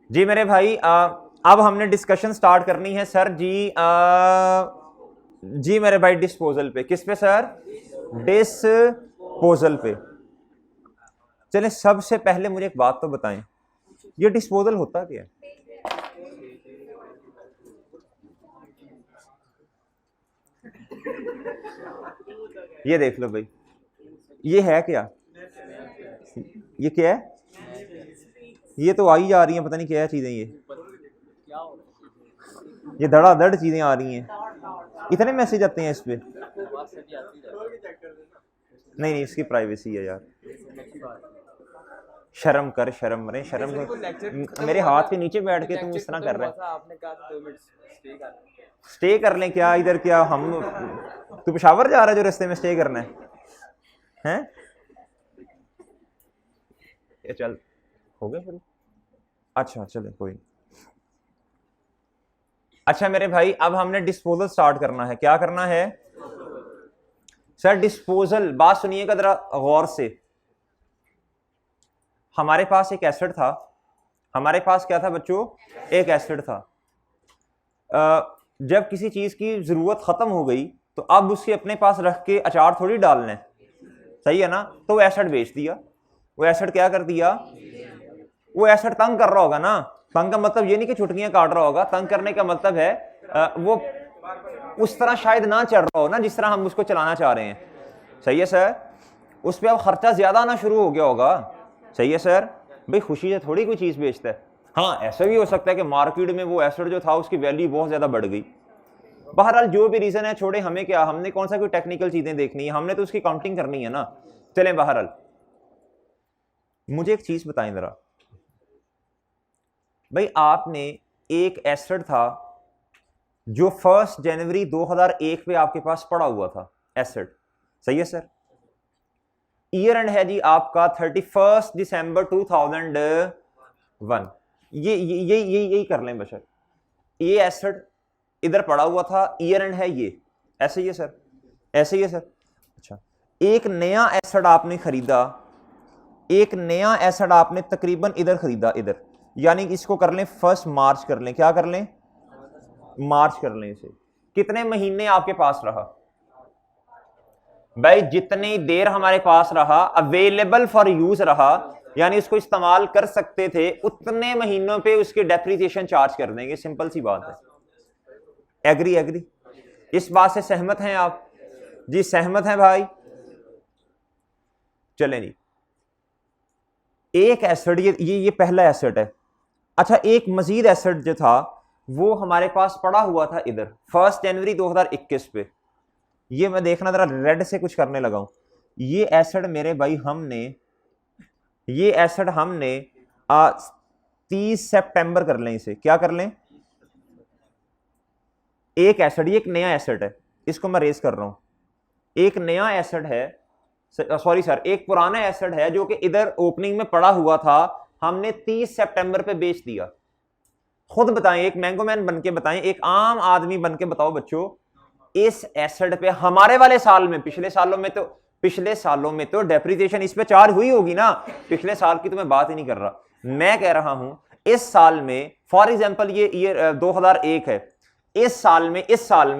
जी मेरे भाई, अब हमने डिस्कशन स्टार्ट करनी है सर जी। जी मेरे भाई, डिस्पोजल पे। किस पे सर? डिस्पोजल पे। चले, सबसे पहले मुझे एक बात तो बताएं, ये डिस्पोजल होता क्या है? ये देख लो भाई, ये है क्या? ये क्या है? ये तो आई जा रही है, पता नहीं क्या चीजें ये धड़ाधड़ चीजें आ रही हैं। इतने मैसेज आते हैं इस पे। नहीं नहीं, इसकी प्राइवेसी है यार। शर्म कर, शर्म मरे, शर्म कर। मेरे हाथ के नीचे बैठ के तुम इस तरह कर रहे हैं। स्टे कर लें क्या इधर? क्या हम, तू पेशावर जा रहा है जो रास्ते में स्टे करना है? ये चल, हो गया शुरू। अच्छा चले, कोई नहीं। अच्छा मेरे भाई, अब हमने डिस्पोजल स्टार्ट करना है। क्या करना है सर? डिस्पोजल। बात सुनिएगा जरा गौर से। हमारे पास एक एसिड था। हमारे पास क्या था बच्चों? एक एसिड था। जब किसी चीज की जरूरत खत्म हो गई तो अब उसके अपने पास रख के अचार थोड़ी डालना है, सही है ना? तो वो एसिड बेच दिया। वो एसिड क्या कर दिया? वो एसिड तंग कर रहा होगा ना। तंग का मतलब ये नहीं कि छुटकियां काट रहा होगा। तंग करने का मतलब है वो उस तरह शायद ना चल रहा हो ना जिस तरह हम उसको चलाना चाह रहे हैं। सही है सर? उस पर अब खर्चा ज्यादा आना शुरू हो गया होगा। सही है सर? भाई खुशी से थोड़ी कोई चीज बेचता है। हाँ, ऐसा भी हो सकता है कि मार्केट में वो एसिड जो था उसकी वैल्यू बहुत ज्यादा बढ़ गई। बहरहाल जो भी रीजन है छोड़े, हमें क्या, हमने कौन सा कोई टेक्निकल चीजें देखनी है, हमने तो उसकी काउंटिंग करनी है ना। चलें, बहरहाल मुझे एक चीज बताएं जरा भाई। आपने एक एसिड था जो 1 जनवरी 2001 पे आपके पास पड़ा हुआ था एसिड, सही है सर? ईयर एंड है जी आपका 31 दिसंबर 2001। यही कर लें बशर। ये एसिड इधर पड़ा हुआ था, ईयर एंड है ये, ऐसे ही है सर? ऐसे ही है सर। अच्छा, एक नया एसिड आपने खरीदा। एक नया एसिड आपने तकरीबन इधर खरीदा, इधर, यानी इसको कर लें 1 मार्च कर लें। क्या कर लें? मार्च कर लें इसे। कितने महीने आपके पास रहा भाई? जितनी देर हमारे पास रहा, अवेलेबल फॉर यूज रहा, यानी उसको इस्तेमाल कर सकते थे, उतने महीनों पे उसके डेप्रिसिएशन चार्ज कर देंगे। सिंपल सी बात है। एग्री? एग्री? इस बात से सहमत हैं आप? जी सहमत हैं भाई? चलें जी। एक एसिड, ये पहला एसिड है। अच्छा, एक मजीद एसिड जो था वो हमारे पास पड़ा हुआ था इधर 1 जनवरी 2021 पे। ये मैं देखना जरा, रेड से कुछ करने लगा हूं। ये एसिड मेरे भाई हमने, ये एसिड हमने 30 सितंबर कर लें इसे। क्या कर लें? एक एसिड, ये एक नया एसिड है, इसको मैं रेस कर रहा हूं। एक नया एसिड है, सॉरी सर, एक पुराना एसिड है जो कि इधर ओपनिंग में पड़ा हुआ था, हमने 30 सितंबर पे बेच दिया। खुद बताएं, एक मैंगो मैन बन के बताएं, एक आम आदमी बन के बताओ बच्चों, इस एसिड पे हमारे वाले साल में, पिछले सालों में तो डेप्रिसिएशन इस पे चार्ज हुई होगी ना। पिछले साल की तो मैं बात ही नहीं कर रहा, मैं कह रहा हूं इस साल में। फॉर एग्जांपल ये ईयर 2001 है। इस साल में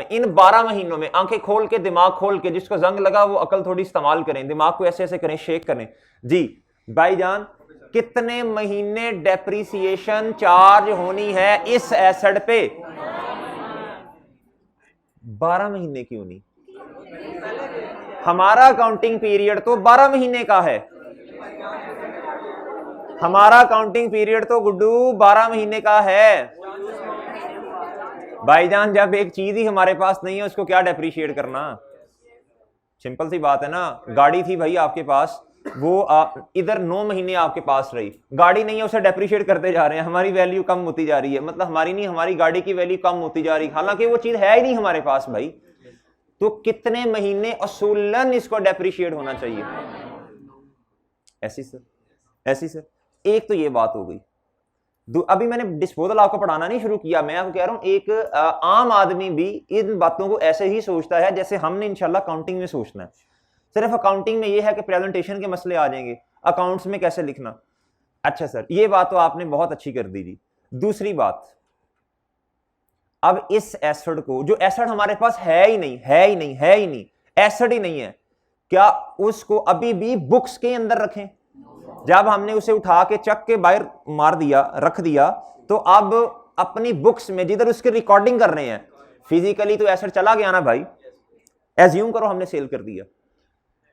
इन 12 महीनों में, आंखें खोल के, दिमाग खोल के, जिसको जंग लगा वो अकल थोड़ी इस्तेमाल करें, दिमाग को ऐसे ऐसे करें, शेक करें जी। भाईजान, कितने महीने डेप्रिसिएशन चार्ज होनी है इस एसिड पे? 12 महीने क्यों नहीं? हमारा काउंटिंग पीरियड तो 12 महीने का है। हमारा काउंटिंग पीरियड तो गुड्डू 12 महीने का है। भाईजान, जब एक चीज ही हमारे पास नहीं है उसको क्या डेप्रिशिएट करना? सिंपल सी बात है ना। गाड़ी थी भाई आपके पास, वो इधर 9 महीने आपके पास रही, गाड़ी नहीं है, उसे डेप्रिशिएट करते जा रहे हैं, हमारी वैल्यू कम होती जा रही है। मतलब हमारी नहीं, हमारी गाड़ी की वैल्यू कम होती जा रही, हालांकि वो चीज है ही नहीं हमारे पास भाई। तो कितने महीने असूलन इसको डेप्रिशिएट होना चाहिए? ऐसी सर, ऐसी सर। एक तो ये बात हो गई। अभी मैंने डिस्पोजल आपको पढ़ाना नहीं शुरू किया, मैं आपको कह रहा हूं एक आम आदमी भी इन बातों को ऐसे ही सोचता है जैसे हमने इंशाल्लाह काउंटिंग में सोचना है। सिर्फ अकाउंटिंग में ये है कि प्रेजेंटेशन के मसले आ जाएंगे, अकाउंट्स में कैसे लिखना। अच्छा सर, ये बात तो आपने बहुत अच्छी कर दी जी। दूसरी बात, अब इस एसिड को, जो एसिड हमारे पास है ही नहीं, एसिड ही नहीं है, क्या उसको अभी भी बुक्स के अंदर रखें? जब हमने उसे उठा के चक के बाहर मार दिया, रख दिया, तो अब अपनी बुक्स में जिधर उसकी रिकॉर्डिंग कर रहे हैं, फिजिकली तो एसिड चला गया ना भाई, एज्यूम करो हमने सेल कर दिया,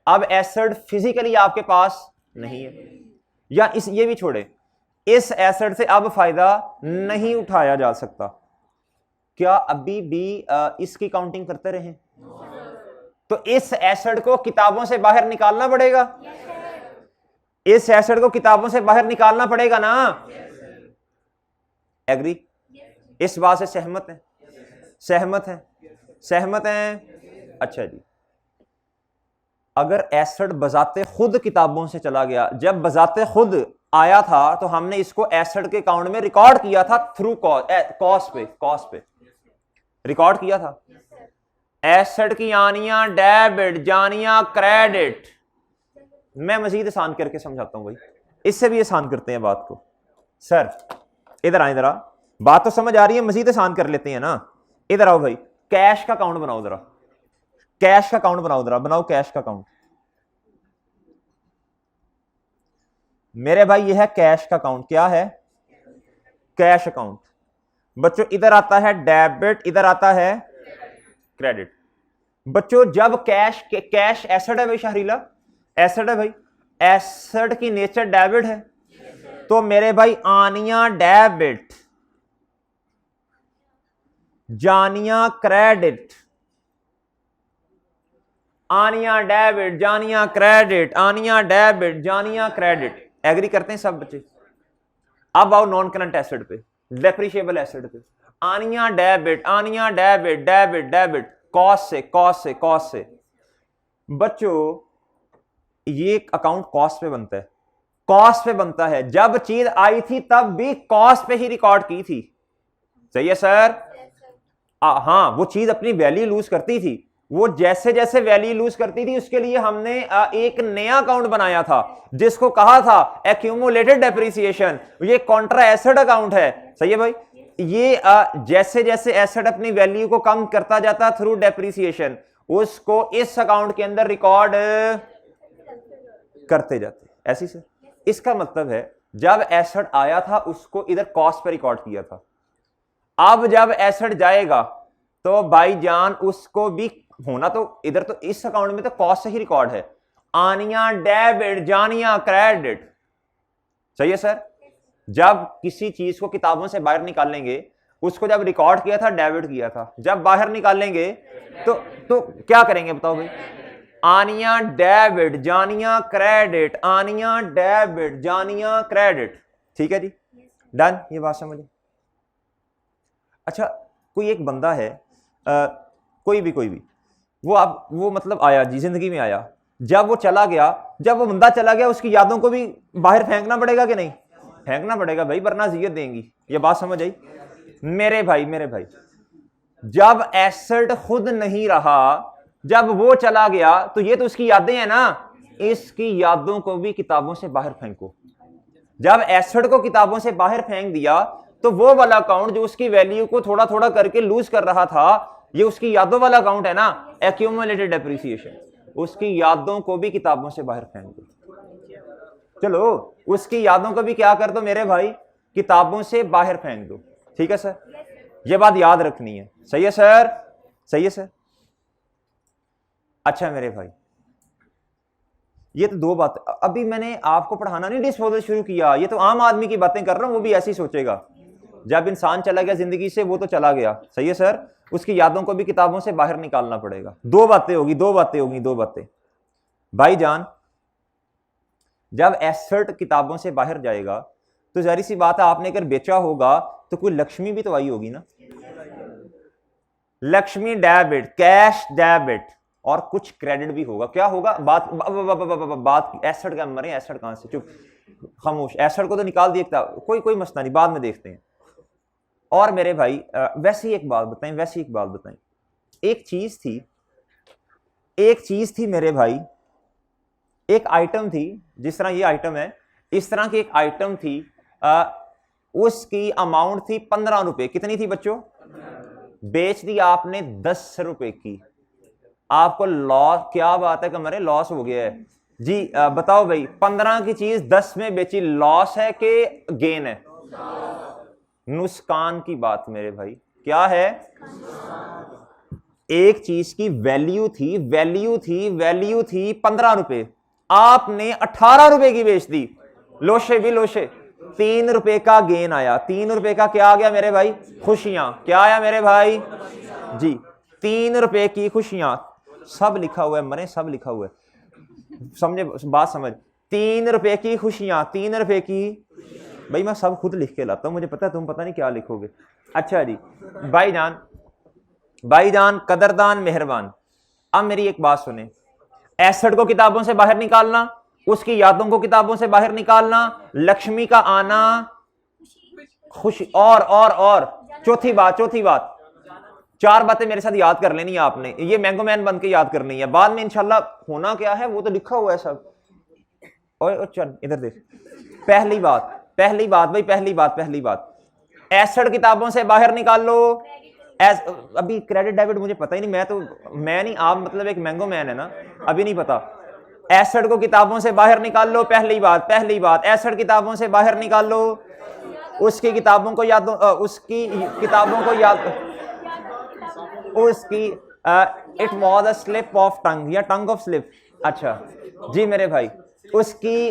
अब एसिड फिजिकली आपके पास नहीं है, या ये भी छोड़े, इस एसिड से अब फायदा नहीं उठाया जा सकता, क्या अभी भी इसकी काउंटिंग करते रहें? तो इस एसिड को किताबों से बाहर निकालना पड़ेगा, इस एसिड को किताबों से बाहर निकालना पड़ेगा ना? एग्री? इस बात से सहमत है? सहमत हैं? अच्छा जी, अगर एसिड बजाते खुद किताबों से चला गया, जब बजाते खुद आया था तो हमने इसको एसिड के काउंट में रिकॉर्ड किया था थ्रू कॉस पे रिकॉर्ड किया था। एसिड की आनियां डेबिट, जानियां क्रेडिट। मैं मजीद आसान करके समझाता हूं भाई, इससे भी आसान करते हैं बात को। सर इधर आए, जरा बात तो समझ आ रही है, मजीद आसान कर लेते हैं ना। इधर आओ भाई, कैश का काउंट बनाओ जरा, कैश का काउंट बनाओ जरा, बनाओ कैश का काउंट। मेरे भाई ये है कैश का काउंट, क्या है? Cash account. बच्चों इधर आता है डेबिट, इधर आता है क्रेडिट। बच्चों जब कैश एसेट है भाई, शहरीला एसेट है भाई, एसेट की नेचर डेबिट है, तो मेरे भाई आनिया डेबिट, जानिया क्रेडिट, आनिया डेबिट, जानिया क्रेडिट, आनिया डेबिट, जानिया क्रेडिट। एग्री करते हैं सब बच्चे? अब आओ नॉन करंट एसेट पे, डेप्रिशिएबल एसेट पे। आनिया डेबिट, आनिया डेबिट, डेबिट डेबिट, कॉस्ट से। बच्चों ये अकाउंट कॉस्ट पे बनता है, कॉस्ट पे बनता है। जब चीज आई थी तब भी कॉस्ट पे ही रिकॉर्ड की थी, सही है सर? हाँ, वो चीज अपनी वैल्यू लूज करती थी, वो जैसे जैसे वैल्यू लूज करती थी उसके लिए हमने एक नया अकाउंट बनाया था जिसको कहा था एक्यूमुलेटेड डेप्रिसिएशन। ये कॉन्ट्रा एसेट अकाउंट है, सही है भाई? ये जैसे जैसे एसेट अपनी वैल्यू को कम करता जाता थ्रू डेप्रिसिएशन, उसको इस अकाउंट के अंदर रिकॉर्ड करते जाते। ऐसी सर, इसका मतलब है जब एसेट आया था उसको इधर कॉस्ट पे रिकॉर्ड किया था, अब जब एसेट जाएगा तो भाईजान उसको भी होना तो इधर, तो इस अकाउंट में तो कॉस्ट से ही रिकॉर्ड है। आनिया डेबिट, जानिया क्रेडिट, सही है सर? जब किसी चीज को किताबों से बाहर निकालेंगे, उसको जब रिकॉर्ड किया था डेबिट किया था, जब बाहर निकालेंगे तो क्या करेंगे बताओ भाई? आनिया डेबिट, जानिया क्रेडिट, आनिया डेबिट, जानिया क्रेडिट। ठीक है जी, डन, ये बात समझ। अच्छा, कोई एक बंदा है, कोई भी वो मतलब आया जी, जिंदगी में आया, जब वो चला गया, जब वो बंदा चला गया उसकी यादों को भी बाहर फेंकना पड़ेगा कि नहीं? फेंकना पड़ेगा भाई, वरना जियत देंगी। ये बात समझ आई मेरे भाई? जब एसेट खुद नहीं रहा, जब वो चला गया, तो ये तो उसकी यादें हैं ना, इसकी यादों को भी किताबों से बाहर फेंको। जब एसेट को किताबों से बाहर फेंक दिया तो वो वाला अकाउंट जो उसकी वैल्यू को थोड़ा थोड़ा करके लूज कर रहा था, ये उसकी यादों वाला अकाउंट है ना, एक्यूमुलेटेड डेप्रिसिएशन, उसकी यादों को भी किताबों से बाहर फेंक दो। चलो उसकी यादों को भी क्या कर दो मेरे भाई, किताबों से बाहर फेंक दो। ठीक है सर, ये बात याद रखनी है। सही है सर? सही है सर? अच्छा मेरे भाई, ये तो दो बात, अभी मैंने आपको पढ़ाना नहीं डिस्पोजल शुरू किया, ये तो आम आदमी की बातें कर रहा हूं, वो भी ऐसे ही सोचेगा। जब इंसान चला गया जिंदगी से, वो तो चला गया, सही है सर? उसकी यादों को भी किताबों से बाहर निकालना पड़ेगा। दो बातें होगी भाईजान। जब एसेट किताबों से बाहर जाएगा तो जाहिर सी बात है, आपने अगर बेचा होगा तो कोई लक्ष्मी भी तो आई होगी ना, लक्ष्मी डेबिट, कैश डेबिट, और कुछ क्रेडिट भी होगा। क्या होगा? बात एसेट का मरे, एसेट कहां से, चुप खामोश, एसेट को तो निकाल दिया, कोई मसला नहीं, बाद में देखते हैं। और मेरे भाई वैसे ही एक बात बताएं, एक चीज थी मेरे भाई, एक आइटम थी, जिस तरह ये आइटम है, इस तरह की एक आइटम थी, उसकी अमाउंट थी 15 रुपए। कितनी थी बच्चों? बेच दी आपने 10 रुपए की, आपको लॉस, क्या बात है कमरे, लॉस हो गया है जी। बताओ भाई, 15 की चीज 10 में बेची, लॉस है कि गेन है? नुकसान की बात मेरे भाई, क्या है? एक चीज की वैल्यू थी 15 रुपए, आपने 18 रुपए की बेच दी, लोशे भी लोशे, 3 रुपए का गेन आया। 3 रुपए का क्या आ गया मेरे भाई? खुशियां। क्या आया मेरे भाई जी? 3 रुपए की खुशियां। सब लिखा हुआ है मरे, सब लिखा हुआ है, समझे बात? समझ, 3 रुपए की खुशियां, 3 रुपए की, भाई मैं सब खुद लिख के लाता हूं, मुझे पता है तुम पता नहीं क्या लिखोगे। अच्छा जी भाईजान कदरदान मेहरबान, अब मेरी एक बात सुने, एसेट को किताबों से बाहर निकालना, उसकी यादों को किताबों से बाहर निकालना, लक्ष्मी का आना, खुशी, और चौथी बात, 4 बातें मेरे साथ याद कर लेनी है आपने, ये मैंगो मैन बन के याद करनी है, बाद में इंशाल्लाह होना क्या है वो तो लिखा हुआ है सब। ओए चल इधर देख, पहली बात, एसेट किताबों से बाहर निकाल लो। अभी क्रेडिट डेबिट मुझे पता ही नहीं, मैं नहीं आप, मतलब एक मैंगो मैन है ना, अभी नहीं पता। एसेट को किताबों से बाहर निकाल लो, पहली बात, एसेट किताबों से बाहर निकाल लो, उसकी किताबों को याद, उसकी it was a slip of tongue या टंग ऑफ स्लिप। अच्छा जी मेरे भाई, उसकी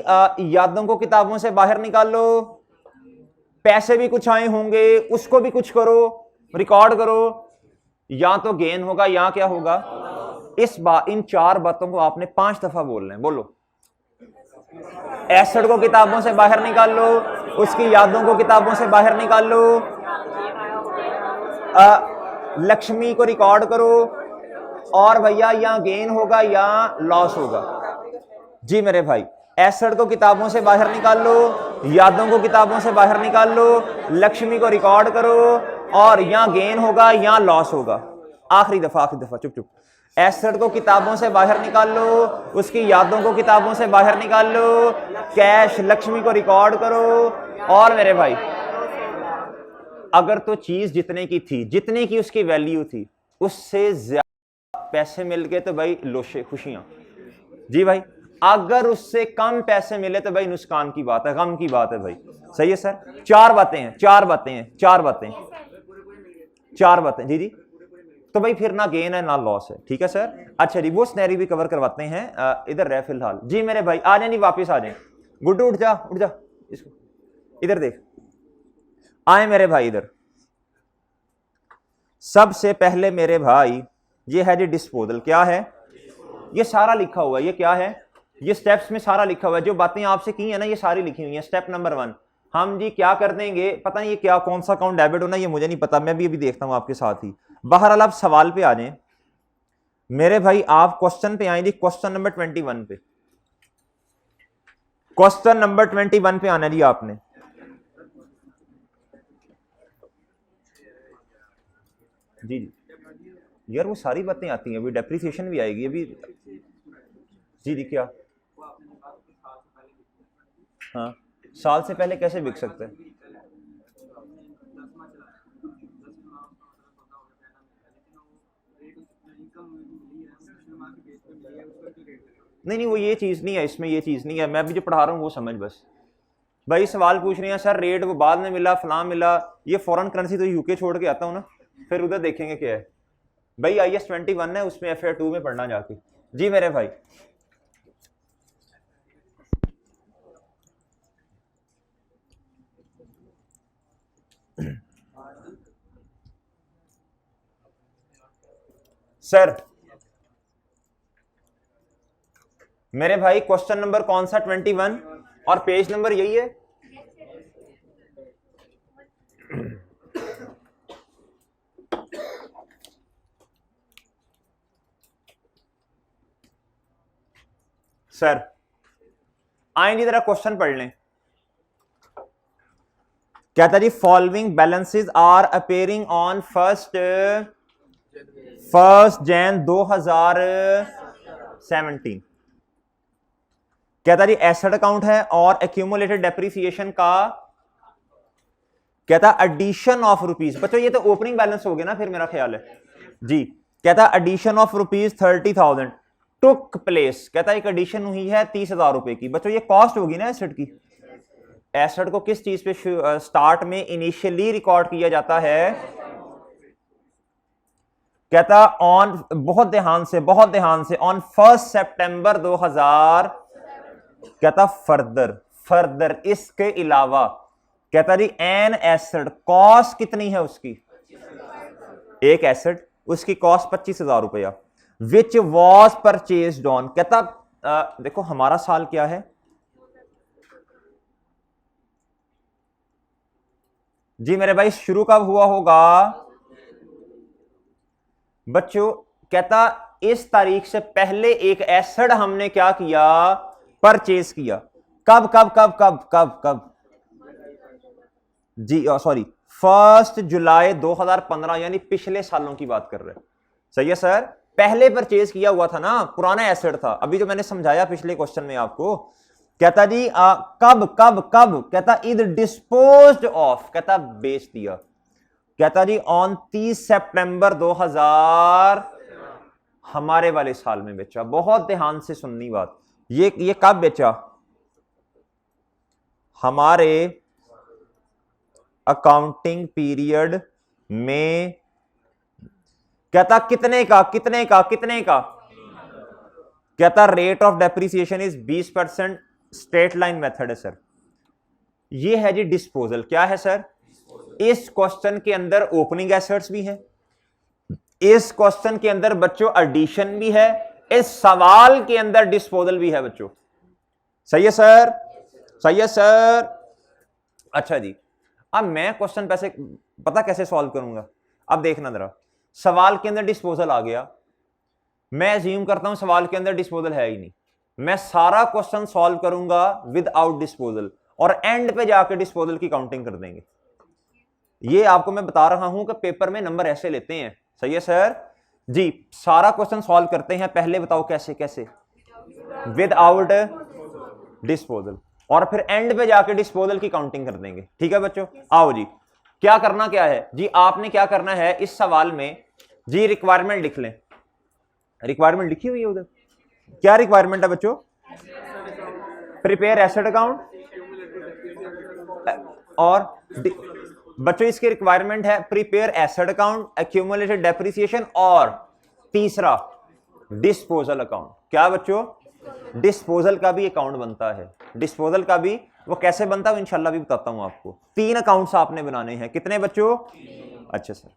यादों को किताबों से बाहर निकाल लो, पैसे भी कुछ आए होंगे, उसको भी कुछ करो, रिकॉर्ड करो, या तो गेन होगा या क्या होगा। इन 4 बातों को आपने 5 दफा बोलना है। बोलो, एसेट को किताबों से बाहर निकाल लो, उसकी यादों को किताबों से बाहर निकाल लो, लक्ष्मी को रिकॉर्ड करो, और भैया या गेन होगा या लॉस होगा। जी मेरे भाई, एसेट को किताबों से बाहर निकाल लो, यादों को किताबों से बाहर निकाल लो, लक्ष्मी को रिकॉर्ड करो, और या गेन होगा या लॉस होगा। आखिरी दफा चुप, एसेट को किताबों से बाहर निकाल लो, उसकी यादों को किताबों से बाहर निकाल लो, कैश लक्ष्मी को रिकॉर्ड करो, और मेरे भाई अगर तो चीज जितने की थी, जितने की उसकी वैल्यू थी, उससे ज्यादा पैसे मिल गए तो भाई लोशे, खुशियां। जी भाई, अगर उससे कम पैसे मिले तो भाई नुकसान की बात है, गम की बात है भाई। सही है सर? 4 बातें जी। तो भाई फिर ना गेन है ना लॉस है, ठीक है सर? अच्छा जी, वो स्नैरी भी कवर करवाते हैं, इधर रह फिलहाल। जी मेरे भाई आ जाए, नहीं वापिस आ जाए, गुड्डू उठ जा इसको इधर देख, आए मेरे भाई इधर। सबसे पहले मेरे भाई ये है जी डिस्पोजल। क्या है? ये सारा लिखा हुआ है, ये क्या है? ये स्टेप्स में सारा लिखा हुआ है, जो बातें आपसे की है ना ये सारी लिखी हुई है। स्टेप नंबर 1 हम जी क्या कर देंगे, पता नहीं ये क्या, कौन सा अकाउंट डेबिट होना ये मुझे नहीं पता, मैं भी अभी देखता हूं आपके साथ ही। बहरहाल आप सवाल पे आ जाएं मेरे भाई, आप क्वेश्चन पे आए जी, क्वेश्चन नंबर 21 पे, क्वेश्चन नंबर 21 पे आना जी आपने। जी यार वो सारी बातें आती हैं, अभी डेप्रिसिएशन भी आएगी अभी। जी क्या? हाँ, साल से पहले कैसे बिक सकते हैं? नहीं वो ये चीज नहीं है इसमें, ये चीज नहीं है, मैं भी जो पढ़ा रहा हूँ वो समझ बस। भाई सवाल पूछ रहे हैं सर रेट वो बाद में मिला, फलां मिला, ये फॉरेन करेंसी तो यूके छोड़ के आता हूँ ना, फिर उधर देखेंगे क्या है। भाई IAS 21 है, उसमें FA2 में पढ़ना जाके। जी मेरे भाई, सर मेरे भाई क्वेश्चन नंबर कौन सा? 21, और पेज नंबर यही है। सर आएंगे जरा क्वेश्चन पढ़ लें। क्या था जी? Following balances are appearing on 1 Jan 2017। क्या था जी? एसेट अकाउंट है और एक्यूमुलेटेड डेप्रिसिएशन का कहता एडिशन ऑफ रुपीज, बच्चों ये तो ओपनिंग बैलेंस हो गया ना फिर मेरा ख्याल है जी। कहता addition of rupees 30,000 took place, कहता एक एडिशन हुई है 30,000 रुपए की। बच्चों ये कॉस्ट होगी ना एसेट की। एसेट को किस चीज पे स्टार्ट में इनिशियली रिकॉर्ड किया जाता है? कहता ऑन, बहुत ध्यान से ऑन 1 सितंबर 2000। कहता फर्दर इसके अलावा, कहता जी एन एसेट कॉस्ट कितनी है उसकी? एक एसेट, उसकी कॉस्ट 25,000 रुपया, विच वॉज परचेज्ड ऑन। कहता देखो हमारा साल क्या है जी मेरे भाई, शुरू कब हुआ होगा बच्चों? कहता इस तारीख से पहले एक एसेट हमने क्या किया? परचेज किया। कब कब कब कब कब कब जी सॉरी 1 जुलाई 2015, यानी पिछले सालों की बात कर रहे हैं। सही है सर, पहले परचेज किया हुआ था ना, पुराना एसेट था। अभी जो मैंने समझाया पिछले क्वेश्चन में आपको, कहता जी कब कब कब? कहता इध डिस्पोज्ड ऑफ, कहता बेच दिया। कहता जी ऑन 30 सितंबर 2000, हमारे वाले साल में बेचा। बहुत ध्यान से सुननी बात, ये कब बेचा? हमारे अकाउंटिंग पीरियड में। कहता कितने का? कहता rate of depreciation is 20%, straight line method है सर। ये है जी डिस्पोजल। क्या है सर? इस क्वेश्चन के अंदर ओपनिंग एसेट्स भी है, इस क्वेश्चन के अंदर बच्चों एडिशन भी है, इस सवाल के अंदर डिस्पोजल भी है बच्चों। सही है सर, सही है सर। अच्छा जी, अब मैं क्वेश्चन पैसे पता कैसे सॉल्व करूंगा? अब देखना जरा, सवाल के अंदर डिस्पोजल आ गया, मैं अज्यूम करता हूं सवाल के अंदर डिस्पोजल है ही नहीं, मैं सारा क्वेश्चन सॉल्व करूंगा विदाउट डिस्पोजल, और एंड पे जाकर डिस्पोजल की काउंटिंग कर देंगे। ये आपको मैं बता रहा हूं कि पेपर में नंबर ऐसे लेते हैं। सही है सर जी, सारा क्वेश्चन सॉल्व करते हैं, पहले बताओ कैसे? विदाउट डिस्पोजल, और फिर एंड पे जाके डिस्पोजल की काउंटिंग कर देंगे। ठीक है बच्चों, आओ जी, क्या करना क्या है जी? आपने क्या करना है इस सवाल में जी? रिक्वायरमेंट लिख लें। रिक्वायरमेंट लिखी हुई है उधर। क्या रिक्वायरमेंट है बच्चों? प्रिपेयर एसेट अकाउंट, और बच्चों इसकी रिक्वायरमेंट है prepare asset account, accumulated depreciation, और तीसरा डिस्पोजल अकाउंट। क्या बच्चों? डिस्पोजल का भी अकाउंट बनता है। डिस्पोजल का भी वो कैसे बनता है इंशाल्लाह भी बताता हूं आपको। 3 अकाउंट्स आपने बनाने हैं। कितने बच्चों? अच्छा सर,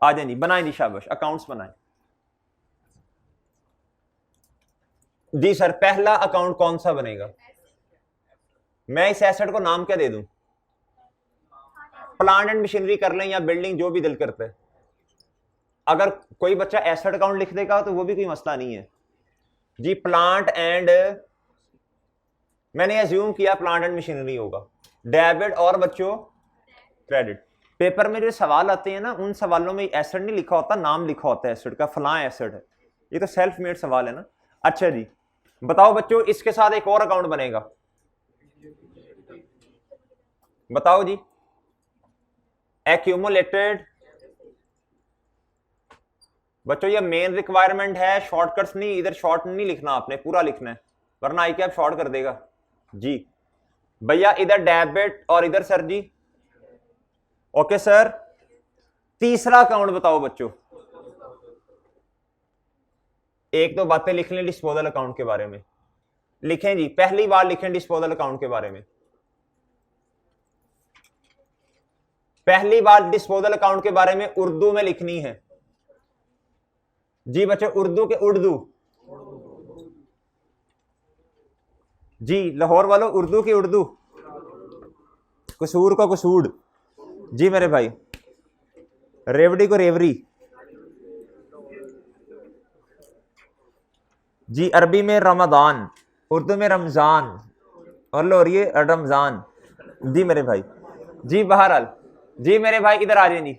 आ जाए नहीं, बनाए नहीं, शाबाश, अकाउंट्स बनाए जी सर। पहला अकाउंट कौन सा बनेगा? मैं इस एसेट को नाम क्या दे दूं? प्लांट एंड मशीनरी कर लें या बिल्डिंग, जो भी दिल करता है। अगर कोई बच्चा एसेट अकाउंट लिख देगा तो वो भी कोई मसला नहीं है जी। प्लांट एंड, मैंने अज्यूम किया प्लांट एंड मशीनरी होगा, डेबिट और बच्चों क्रेडिट। पेपर में जो सवाल आते हैं ना, उन सवालों में एसेट नहीं लिखा होता, नाम लिखा होता है एसेट का, फलां एसेट है। ये तो सेल्फ मेड सवाल है ना। अच्छा जी, बताओ बच्चों, इसके साथ एक और अकाउंट बनेगा, बताओ जी। एक्यूमुलेटेड, बच्चों ये मेन रिक्वायरमेंट है, शॉर्टकट्स नहीं, इधर शॉर्ट नहीं लिखना आपने, पूरा लिखना है, वरना आई क्या शॉर्ट कर देगा जी। भैया इधर डेबिट और इधर सर जी, ओके सर। तीसरा अकाउंट बताओ बच्चों। एक दो बातें लिख लें डिस्पोजल अकाउंट के बारे में, लिखें जी, पहली बार लिखें डिस्पोजल अकाउंट के बारे में। पहली बार डिस्पोजल अकाउंट के बारे में उर्दू में लिखनी है जी बच्चों, उर्दू के उर्दू जी, लाहौर वालों उर्दू की उर्दू, कसूर को कसूर जी मेरे भाई, रेवड़ी को रेवरी जी, अरबी में रमजान, उर्दू में रमजान, और लोरिये रमजान जी मेरे भाई जी। बहरहाल जी मेरे भाई इधर आ जाए जी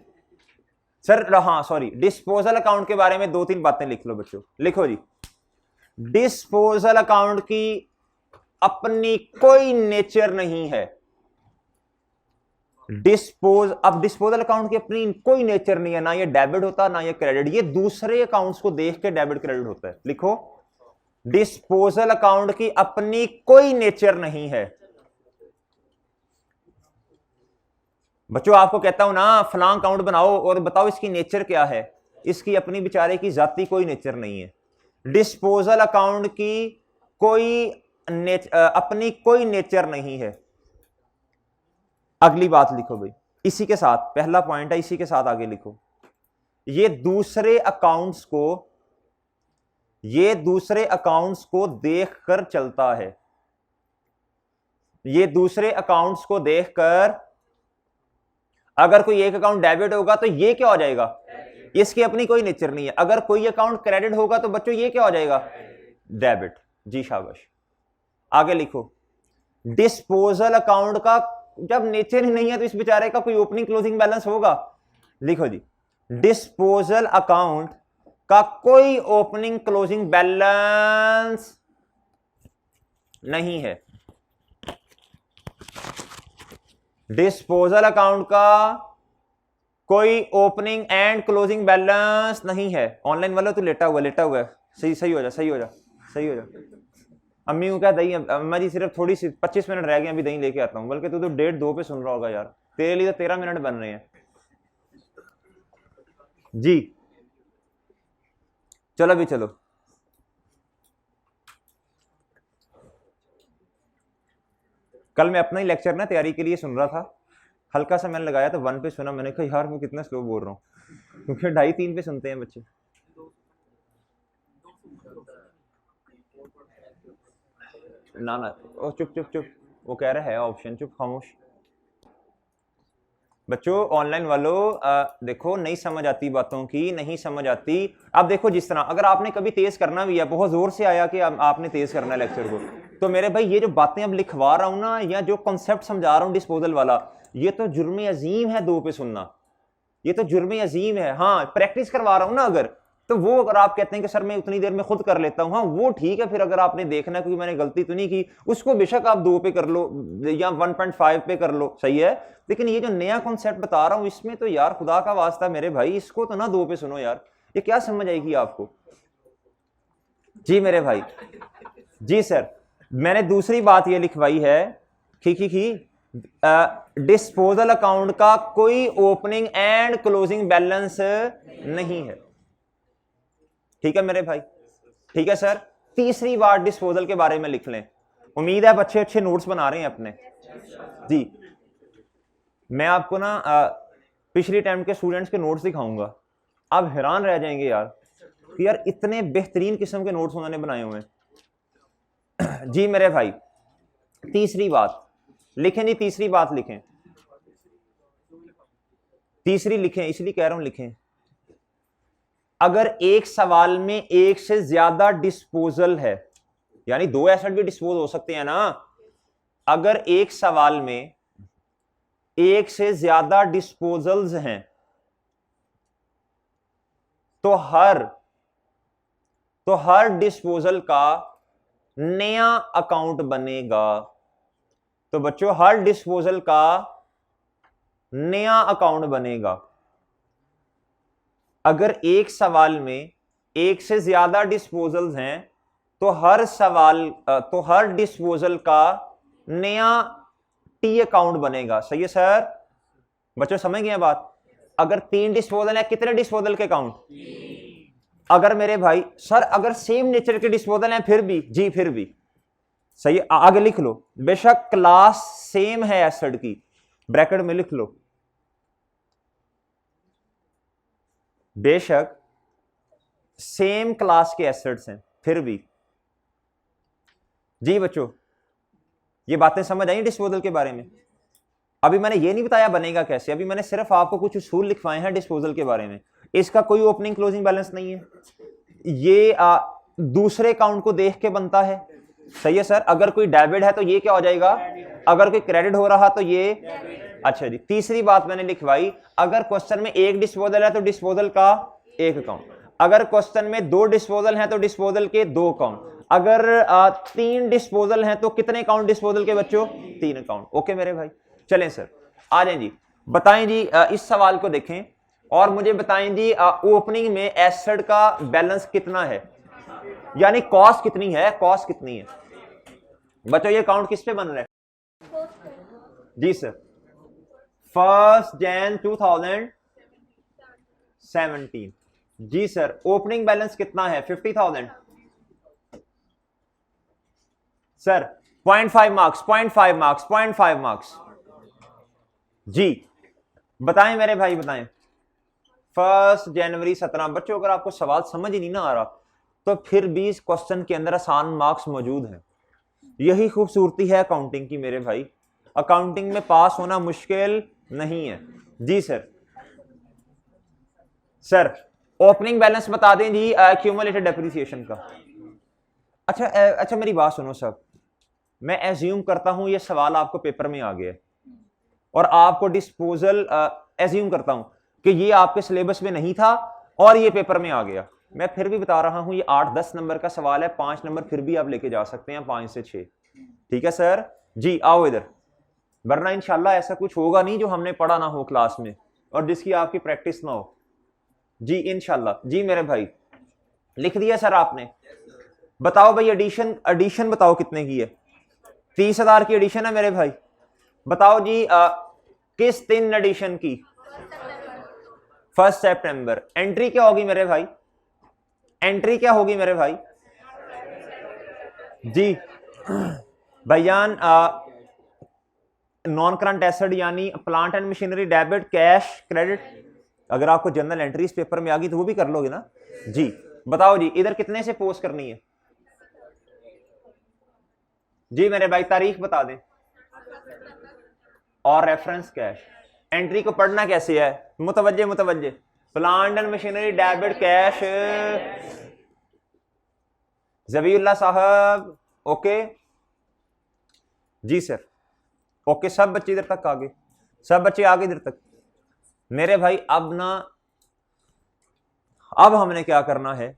सर। हाँ सॉरी, डिस्पोजल अकाउंट के बारे में 2-3 बातें लिख लो बच्चों, लिखो जी। डिस्पोजल अकाउंट की अपनी कोई नेचर नहीं है, अब डिस्पोजल अकाउंट की अपनी कोई नेचर नहीं है, ना ये डेबिट होता ना ये क्रेडिट, ये दूसरे अकाउंट्स को देख के डेबिट क्रेडिट होता है। लिखो, डिस्पोजल अकाउंट की अपनी कोई नेचर नहीं है। बच्चों आपको कहता हूं ना फलां अकाउंट बनाओ और बताओ इसकी नेचर क्या है, इसकी अपनी बेचारे की जाती कोई नेचर नहीं है। डिस्पोजल अकाउंट की कोई अपनी कोई नेचर नहीं है। अगली बात लिखो भाई, इसी के साथ पहला पॉइंट है, इसी के साथ आगे लिखो, ये दूसरे अकाउंट्स को देखकर चलता है। ये दूसरे अकाउंट्स को देखकर, अगर कोई एक अकाउंट डेबिट होगा तो ये क्या हो जाएगा, इसकी अपनी कोई नेचर नहीं है। अगर कोई अकाउंट क्रेडिट होगा तो बच्चों ये क्या हो जाएगा, डेबिट। जी शाबाश। आगे लिखो, डिस्पोजल अकाउंट का जब नेचर ही नहीं है तो इस बेचारे का कोई ओपनिंग क्लोजिंग बैलेंस होगा। लिखो जी, डिस्पोजल अकाउंट का कोई ओपनिंग क्लोजिंग बैलेंस नहीं है। डिस्पोजल अकाउंट का कोई ओपनिंग एंड क्लोजिंग बैलेंस नहीं है। ऑनलाइन वाला तो लेटा हुआ है। सही हो जा। अम्मी को क्या दही, अम्मा जी सिर्फ थोड़ी सी 25 मिनट रह गए, अभी दही लेके आता हूं। बल्कि तू तो 1:30-2 पे सुन रहा होगा यार, तेरे लिए तो 13 मिनट बन रहे हैं जी। चलो अभी चलो, कल मैं अपना ही लेक्चर ना तैयारी के लिए सुन रहा था, हल्का सा मैंने लगाया तो 1 पे सुना, मैंने कहा यार मैं कितना स्लो बोल रहा हूँ, क्योंकि 2.5-3 पे सुनते हैं बच्चे। ना ओ चुप, वो कह रहा है ऑप्शन, चुप खामोश। बच्चों ऑनलाइन वालों देखो, नहीं समझ आती बातों की, नहीं समझ आती। अब देखो जिस तरह अगर आपने कभी तेज करना भी है, बहुत जोर से आया कि आपने तेज करना है लेक्चर को, तो मेरे भाई ये जो बातें अब लिखवा रहा हूं ना, या जो कॉन्सेप्ट समझा रहा हूं डिस्पोजल वाला, ये तो जुर्म अजीम है 2 पे सुनना, ये तो जुर्म अजीम है। हाँ प्रैक्टिस करवा रहा हूं ना अगर, तो वो अगर आप कहते हैं कि सर मैं उतनी देर में खुद कर लेता हूं, हाँ वो ठीक है। फिर अगर आपने देखना क्योंकि मैंने गलती तो नहीं की, उसको बेशक आप 2 पे कर लो या 1.5 पे कर लो, सही है। लेकिन ये जो नया कॉन्सेप्ट बता रहा हूं इसमें तो यार खुदा का वास्ता मेरे भाई, इसको तो ना 2 पे सुनो यार, ये क्या समझ आएगी आपको। जी मेरे भाई, जी सर, मैंने दूसरी बात ये लिखवाई है डिस्पोजल अकाउंट का कोई ओपनिंग एंड क्लोजिंग बैलेंस नहीं है। ठीक है मेरे भाई, ठीक है सर। तीसरी बात डिस्पोजल के बारे में लिख लें। उम्मीद है आप अच्छे अच्छे नोट्स बना रहे हैं अपने। जी मैं आपको ना पिछली टाइम के स्टूडेंट्स के नोट्स दिखाऊंगा, आप हैरान रह जाएंगे यार कि यार इतने बेहतरीन किस्म के नोट्स उन्होंने बनाए हुए हैं। जी मेरे भाई, तीसरी बात लिखें जी, तीसरी बात लिखें, तीसरी लिखें, इसलिए कह रहा हूं लिखें। अगर एक सवाल में एक से ज्यादा डिस्पोजल है, यानी 2 एसेट भी डिस्पोज हो सकते हैं ना, अगर एक सवाल में एक से ज्यादा डिस्पोजल्स हैं तो हर डिस्पोजल का नया अकाउंट बनेगा। तो बच्चों हर डिस्पोजल का नया अकाउंट बनेगा। अगर एक सवाल में एक से ज्यादा डिस्पोजल्स हैं तो हर डिस्पोजल का नया टी अकाउंट बनेगा। सही है सर, बच्चों समझ गए बात। अगर 3 डिस्पोजल है, कितने डिस्पोजल के अकाउंट? अगर मेरे भाई सर अगर सेम नेचर के डिस्पोजल हैं फिर भी, जी फिर भी सही। आगे लिख लो, बेशक क्लास सेम है एसिड की, ब्रैकेट में लिख लो, बेशक सेम क्लास के एसिड्स हैं फिर भी। जी बच्चों ये बातें समझ आई डिस्पोजल के बारे में। अभी मैंने ये नहीं बताया बनेगा कैसे, अभी मैंने सिर्फ आपको कुछ उसूल लिखवाए हैं डिस्पोजल के बारे में। इसका कोई ओपनिंग क्लोजिंग बैलेंस नहीं है, ये दूसरे अकाउंट को देख के बनता है। सही है सर, अगर कोई डेबिट है तो ये क्या हो जाएगा, अगर कोई क्रेडिट हो रहा तो ये। अच्छा जी, तीसरी बात मैंने लिखवाई, अगर क्वेश्चन में एक डिस्पोजल है तो डिस्पोजल का एक अकाउंट, अगर क्वेश्चन में 2 डिस्पोजल हैं तो डिस्पोजल के 2 अकाउंट, अगर 3 डिस्पोजल हैं तो कितने अकाउंट डिस्पोजल के बच्चों? 3 अकाउंट। ओके मेरे भाई, चलें सर आ जाए जी, बताएं जी, इस सवाल को देखें और मुझे बताएं जी, ओपनिंग में एसेट का बैलेंस कितना है, यानी कॉस्ट कितनी है, कॉस्ट कितनी है बच्चों। ये अकाउंट किस पे बन रहा है जी सर? 1 Jan 2017 जी सर। ओपनिंग बैलेंस कितना है? 50,000 सर। 0.5 मार्क्स, 0.5 मार्क्स, 0.5 मार्क्स जी। बताएं मेरे भाई, बताएं। 1 जनवरी 17। बच्चों अगर आपको सवाल समझ ही नहीं ना आ रहा तो फिर भी इस क्वेश्चन के अंदर आसान मार्क्स मौजूद हैं। यही खूबसूरती है अकाउंटिंग की मेरे भाई, अकाउंटिंग में पास होना मुश्किल नहीं है जी सर। सर ओपनिंग बैलेंस बता दें जी, क्यूमुलेटेड डेप्रिसिएशन का। अच्छा मेरी बात सुनो सब, मैं एज्यूम करता हूं ये सवाल आपको पेपर में आ गया और आपको डिस्पोजल एज्यूम करता हूं कि ये आपके सिलेबस में नहीं था और ये पेपर में आ गया। मैं फिर भी बता रहा हूं ये 8-10 नंबर का सवाल है, 5 नंबर फिर भी आप लेके जा सकते हैं, 5 से 6। ठीक है सर जी, आओ इधर, वरना इंशाल्लाह ऐसा कुछ होगा नहीं जो हमने पढ़ा ना हो क्लास में और जिसकी आपकी प्रैक्टिस ना हो जी, इंशाल्लाह जी। मेरे भाई लिख दिया सर आपने? बताओ भाई, एडिशन, एडिशन बताओ कितने की है? 30,000 की एडिशन है मेरे भाई। बताओ जी, किस दिन एडिशन की? 1 सितंबर। एंट्री क्या होगी मेरे भाई? एंट्री क्या होगी मेरे भाई जी? भाईजान, नॉन करंट एसेट यानी plant and machinery debit, cash credit, अगर आपको जनरल एंट्रीज पेपर में आ गई तो वो भी कर लोगे ना जी। बताओ जी, इधर कितने से पोस्ट करनी है जी मेरे भाई? तारीख बता दें और रेफरेंस कैश। एंट्री को पढ़ना कैसे है? मुतवज्जे मुतवज्जे। Plant and machinery debit cash, Zabiullah sahab okay ji sir. Okay, सब बच्चे इधर तक आगे, सब बच्चे आगे इधर तक मेरे भाई। अब ना, अब हमने क्या करना है,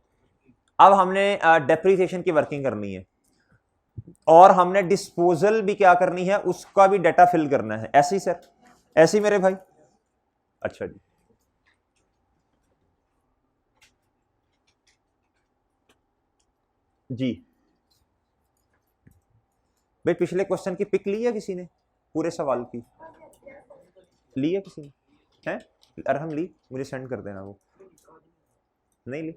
अब हमने डेप्रिसिएशन की वर्किंग करनी है और हमने डिस्पोजल भी क्या करनी है, उसका भी डाटा फिल करना है। ऐसे ही सर, ऐसे ही मेरे भाई। अच्छा जी, जी भाई पिछले क्वेश्चन की पिक ली है किसी ने? पूरे सवाल की ली है किसी ने? हैं? अरहम ली, मुझे सेंड कर देना। वो नहीं ली?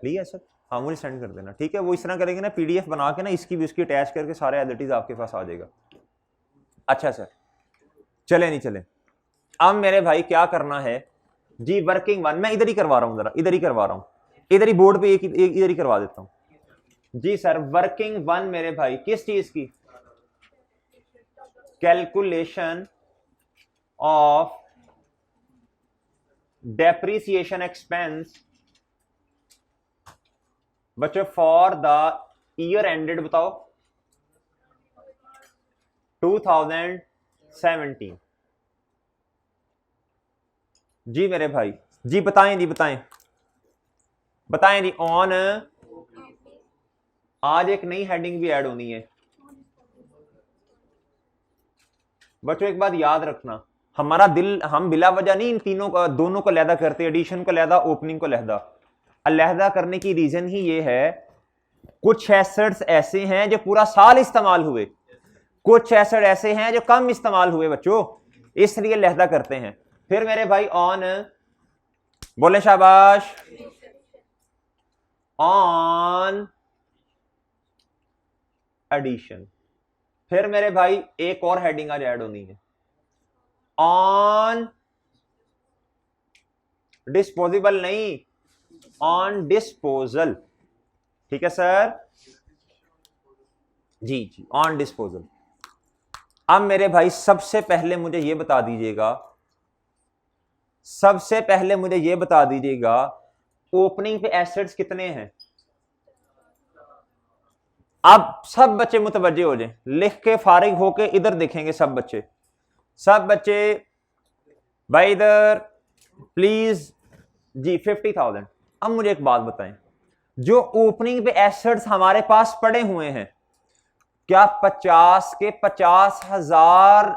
ली है सर? हाँ मुझे सेंड कर देना, ठीक है। वो इस तरह करेंगे ना, पीडीएफ बना के ना, इसकी भी उसकी अटैच करके सारे एज इट इज आपके पास आ जाएगा। अच्छा सर, चले नहीं चले। अब मेरे भाई क्या करना है जी? वर्किंग वन मैं इधर ही करवा रहा हूं, जरा इधर ही करवा रहा हूं, इधर ही बोर्ड पे एक इधर ही करवा देता हूं जी सर। वर्किंग वन मेरे भाई किस चीज की? कैलकुलेशन ऑफ डेप्रिसिएशन एक्सपेंस बच्चों फॉर द ईयर एंडेड, बताओ 2017 जी मेरे भाई जी। बताएं जी, बताएं बताएं जी। ऑन, आज एक नई हेडिंग भी ऐड होनी है बच्चों। एक बात याद रखना, हमारा दिल, हम बिला वजह नहीं इन तीनों का, दोनों को लहदा करते, एडिशन को लहदा, ओपनिंग को लहदा। अलहदा करने की रीजन ही ये है, कुछ एसेट्स ऐसे हैं जो पूरा साल इस्तेमाल हुए, कुछ एसेट ऐसे हैं जो कम इस्तेमाल हुए बच्चों, इसलिए लहदा करते हैं। फिर मेरे भाई ऑन, बोले शाबाश, ऑन एडिशन। फिर मेरे भाई एक और हेडिंग आज ऐड होनी है, ऑन डिस्पोजेबल, नहीं ऑन डिस्पोजल। ठीक है सर जी जी, ऑन डिस्पोजल। अब मेरे भाई सबसे पहले मुझे यह बता दीजिएगा, सबसे पहले मुझे यह बता दीजिएगा ओपनिंग पे एसेट्स कितने हैं? अब सब बच्चे मुतवज्जे हो जाए, लिख के फारिग होके इधर देखेंगे सब बच्चे, सब बच्चे भाई इधर प्लीज जी। 50,000। अब मुझे एक बात बताएं, जो ओपनिंग पे एसेट्स हमारे पास पड़े हुए हैं, क्या 50 के 50,000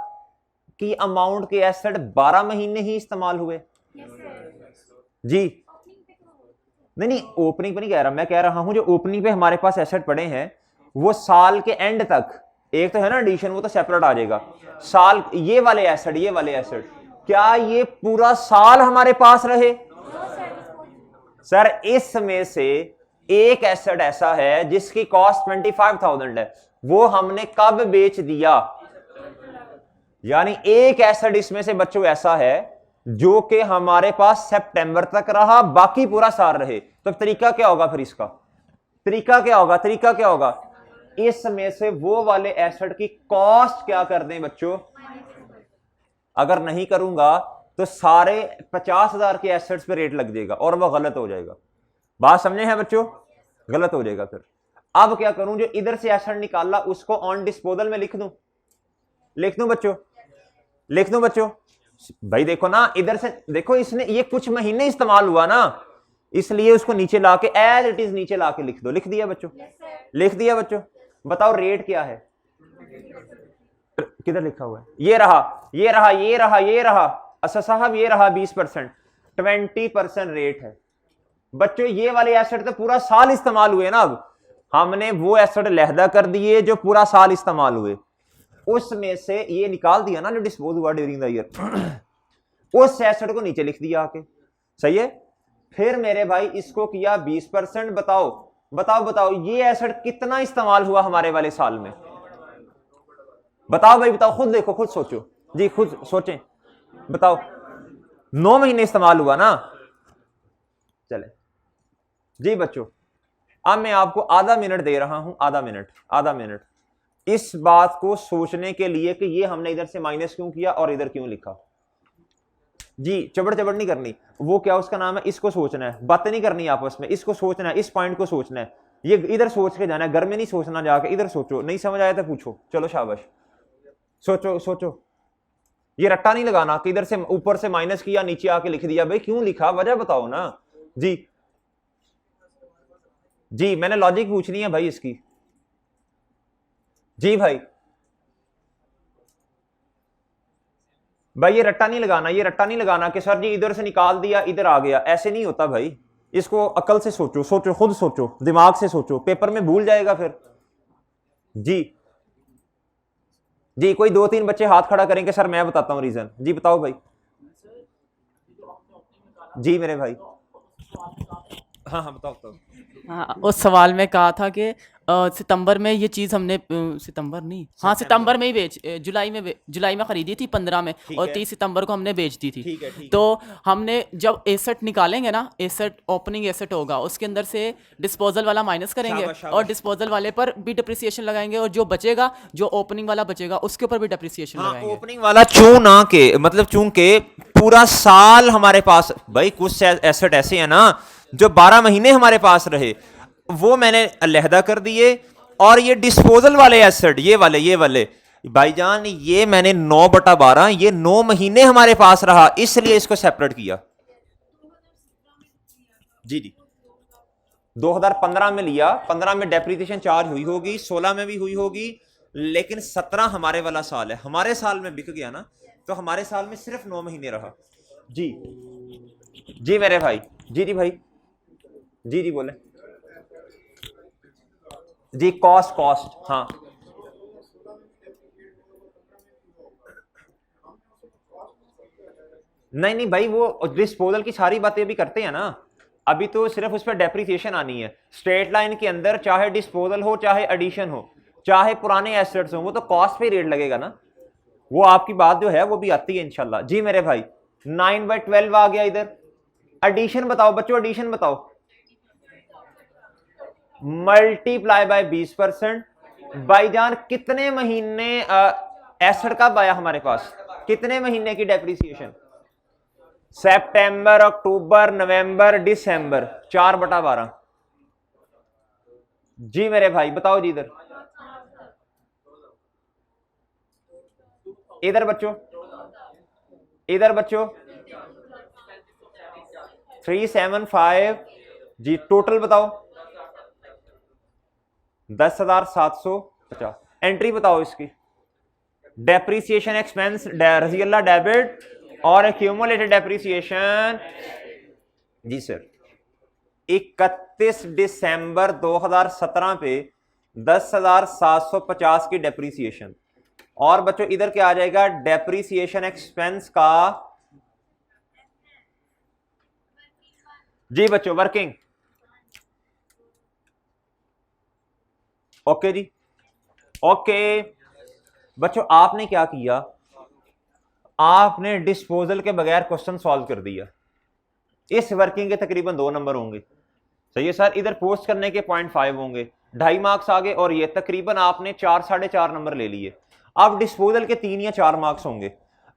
की अमाउंट के एसेट 12 महीने ही इस्तेमाल हुए? जी नहीं ओपनिंग पे नहीं कह रहा, मैं कह रहा हूं जो ओपनिंग पे हमारे पास एसेट पड़े हैं वो साल के एंड तक, एक तो है ना एडिशन, वो तो सेपरेट आ जाएगा, साल ये वाले एसेट क्या ये पूरा साल हमारे पास रहे? सर इसमें से एक एसेट ऐसा है जिसकी कॉस्ट 25,000 है, वो हमने कब बेच दिया? यानी एक एसेट इसमें से बच्चों ऐसा है जो कि हमारे पास सितंबर तक रहा, बाकी पूरा साल रहे। तो तरीका क्या होगा फिर इसका? तरीका क्या होगा? इसमें से वो वाले एसेट की कॉस्ट क्या कर दें बच्चों? अगर नहीं करूंगा तो सारे 50,000 के एसेट्स पे रेट लग जाएगा और वो गलत हो जाएगा। बात समझे हैं बच्चों? गलत हो जाएगा। फिर अब क्या करूं, जो इधर से एसेट निकाला उसको ऑन डिस्पोजल में लिख दूं बच्चों? भाई देखो ना, इधर से देखो, इसने ये कुछ महीने इस्तेमाल हुआ ना, इसलिए उसको नीचे लाके एज इट इज नीचे लाके लिख दो। लिख दिया बच्चों? बताओ रेट क्या है? किधर लिखा हुआ है? ये रहा। अच्छा साहब ये रहा 20%, 20% रेट है बच्चों। ये वाले एसेट तो पूरा साल इस्तेमाल हुए ना, अब हमने वो एसेट लहदा कर दिए जो पूरा साल इस्तेमाल हुए, उसमें से ये निकाल दिया ना जो डिस्पोज हुआ ड्यूरिंग द ईयर, उस एसेट को नीचे लिख दिया आके। सही है? फिर मेरे भाई इसको किया 20%। बताओ ये एसेट कितना इस्तेमाल हुआ हमारे वाले साल में? बताओ भाई, बताओ, खुद देखो, खुद सोचो जी, खुद सोचें, बताओ। 9 महीने इस्तेमाल हुआ ना? चले जी बच्चों, अब मैं आपको आधा मिनट दे रहा हूं, आधा मिनट इस बात को सोचने के लिए कि ये हमने इधर से माइनस क्यों किया और इधर क्यों लिखा। जी चबड़ नहीं करनी, वो क्या उसका नाम है, इसको सोचना है, बातें नहीं करनी आपस में, इसको सोचना है, इस पॉइंट को सोचना है, ये इधर सोच के जाना है, घर में नहीं सोचना, जाके इधर सोचो। नहीं समझ आया तो पूछो, चलो शाबाश, सोचो। ये रट्टा नहीं लगाना कि इधर से ऊपर से माइनस किया नीचे आके लिख दिया। भाई क्यों लिखा, वजह बताओ ना। जी मैंने लॉजिक पूछनी है भाई इसकी। जी भाई ये रट्टा नहीं लगाना कि सर जी इधर से निकाल दिया इधर आ गया, ऐसे नहीं होता भाई। इसको अकल से सोचो, खुद सोचो, दिमाग से सोचो, पेपर में भूल जाएगा फिर। जी कोई 2-3 बच्चे हाथ खड़ा करेंगे, सर मैं बताता हूं रीजन। जी बताओ भाई। जी मेरे भाई, हाँ बताओ। हाँ, उस सवाल में कहा था कि सितंबर में ये चीज़ हमने सितंबर नहीं, हाँ सितंबर में ही जुलाई में ख़रीदी थी 15 में, और 30 सितंबर को हमने बेच दी थी। ठीक है। तो हमने जब एसेट निकालेंगे ना, एसेट ओपनिंग एसेट होगा, उसके अंदर से डिस्पोजल वाला माइनस करेंगे, और डिस्पोजल वाले पर भी डिप्रिसिएशन लगाएंगे, और जो बचेगा, जो ओपनिंग वाला बचेगा उसके ऊपर भी डिप्रिसिएशन लगाएंगे। ओपनिंग वाला चूंकि पूरा साल हमारे पास, भाई कुछ एसेट ऐसे है ना जो 12 महीने हमारे पास रहे, वो मैंने अलहदा कर दिए, और ये डिस्पोजल वाले एसेट, ये वाले भाईजान, ये मैंने 9/12, ये 9 महीने हमारे पास रहा, इसलिए इसको सेपरेट किया। जी 2015 में लिया, 15 में डेप्रिसिएशन चार्ज हुई होगी, 16 में भी हुई होगी, लेकिन 17 हमारे वाला साल है, हमारे साल में बिक गया ना, तो हमारे साल में सिर्फ 9 महीने रहा। जी मेरे भाई, जी भाई, जी बोले। जी कॉस्ट, हाँ नहीं भाई, वो डिस्पोजल की सारी बातें भी करते हैं ना, अभी तो सिर्फ उस पर डेप्रिसिएशन आनी है। स्ट्रेट लाइन के अंदर चाहे डिस्पोजल हो, चाहे एडिशन हो, चाहे पुराने एसेट्स हो, वो तो कॉस्ट पे रेट लगेगा ना, वो आपकी बात जो है वो भी आती है इंशाल्लाह। जी मेरे भाई 9/12 आ गया इधर। एडिशन बताओ बच्चों, एडिशन बताओ। Multiply by 20%। भाईजान कितने महीने एसेट कब आया हमारे पास, कितने महीने की डेप्रिसिएशन? सितंबर, अक्टूबर, नवंबर, दिसंबर, 4/12। जी मेरे भाई बताओ जी, इधर बच्चों 375। जी टोटल बताओ 10,750। एंट्री बताओ इसकी। डेप्रीसिएशन एक्सपेंस रजी अल्लाह डेबिट और एक्यूमुलेटेड डेप्रीसिएशन जी सर 31 दिसंबर 2017 पे 10,750 की डेप्रीसिएशन। और बच्चों इधर क्या आ जाएगा, डेप्रीसिएशन एक्सपेंस का जी बच्चों वर्किंग। ओके जी ओके बच्चों, आपने क्या किया, आपने डिस्पोजल के बगैर क्वेश्चन सॉल्व कर दिया। इस वर्किंग के तकरीबन 2 नंबर होंगे, सही है सर। इधर पोस्ट करने के 0.5 होंगे, 2.5 मार्क्स आगे, और ये तकरीबन आपने 4 साढ़े 4 नंबर ले लिए। अब डिस्पोजल के 3 या 4 मार्क्स होंगे।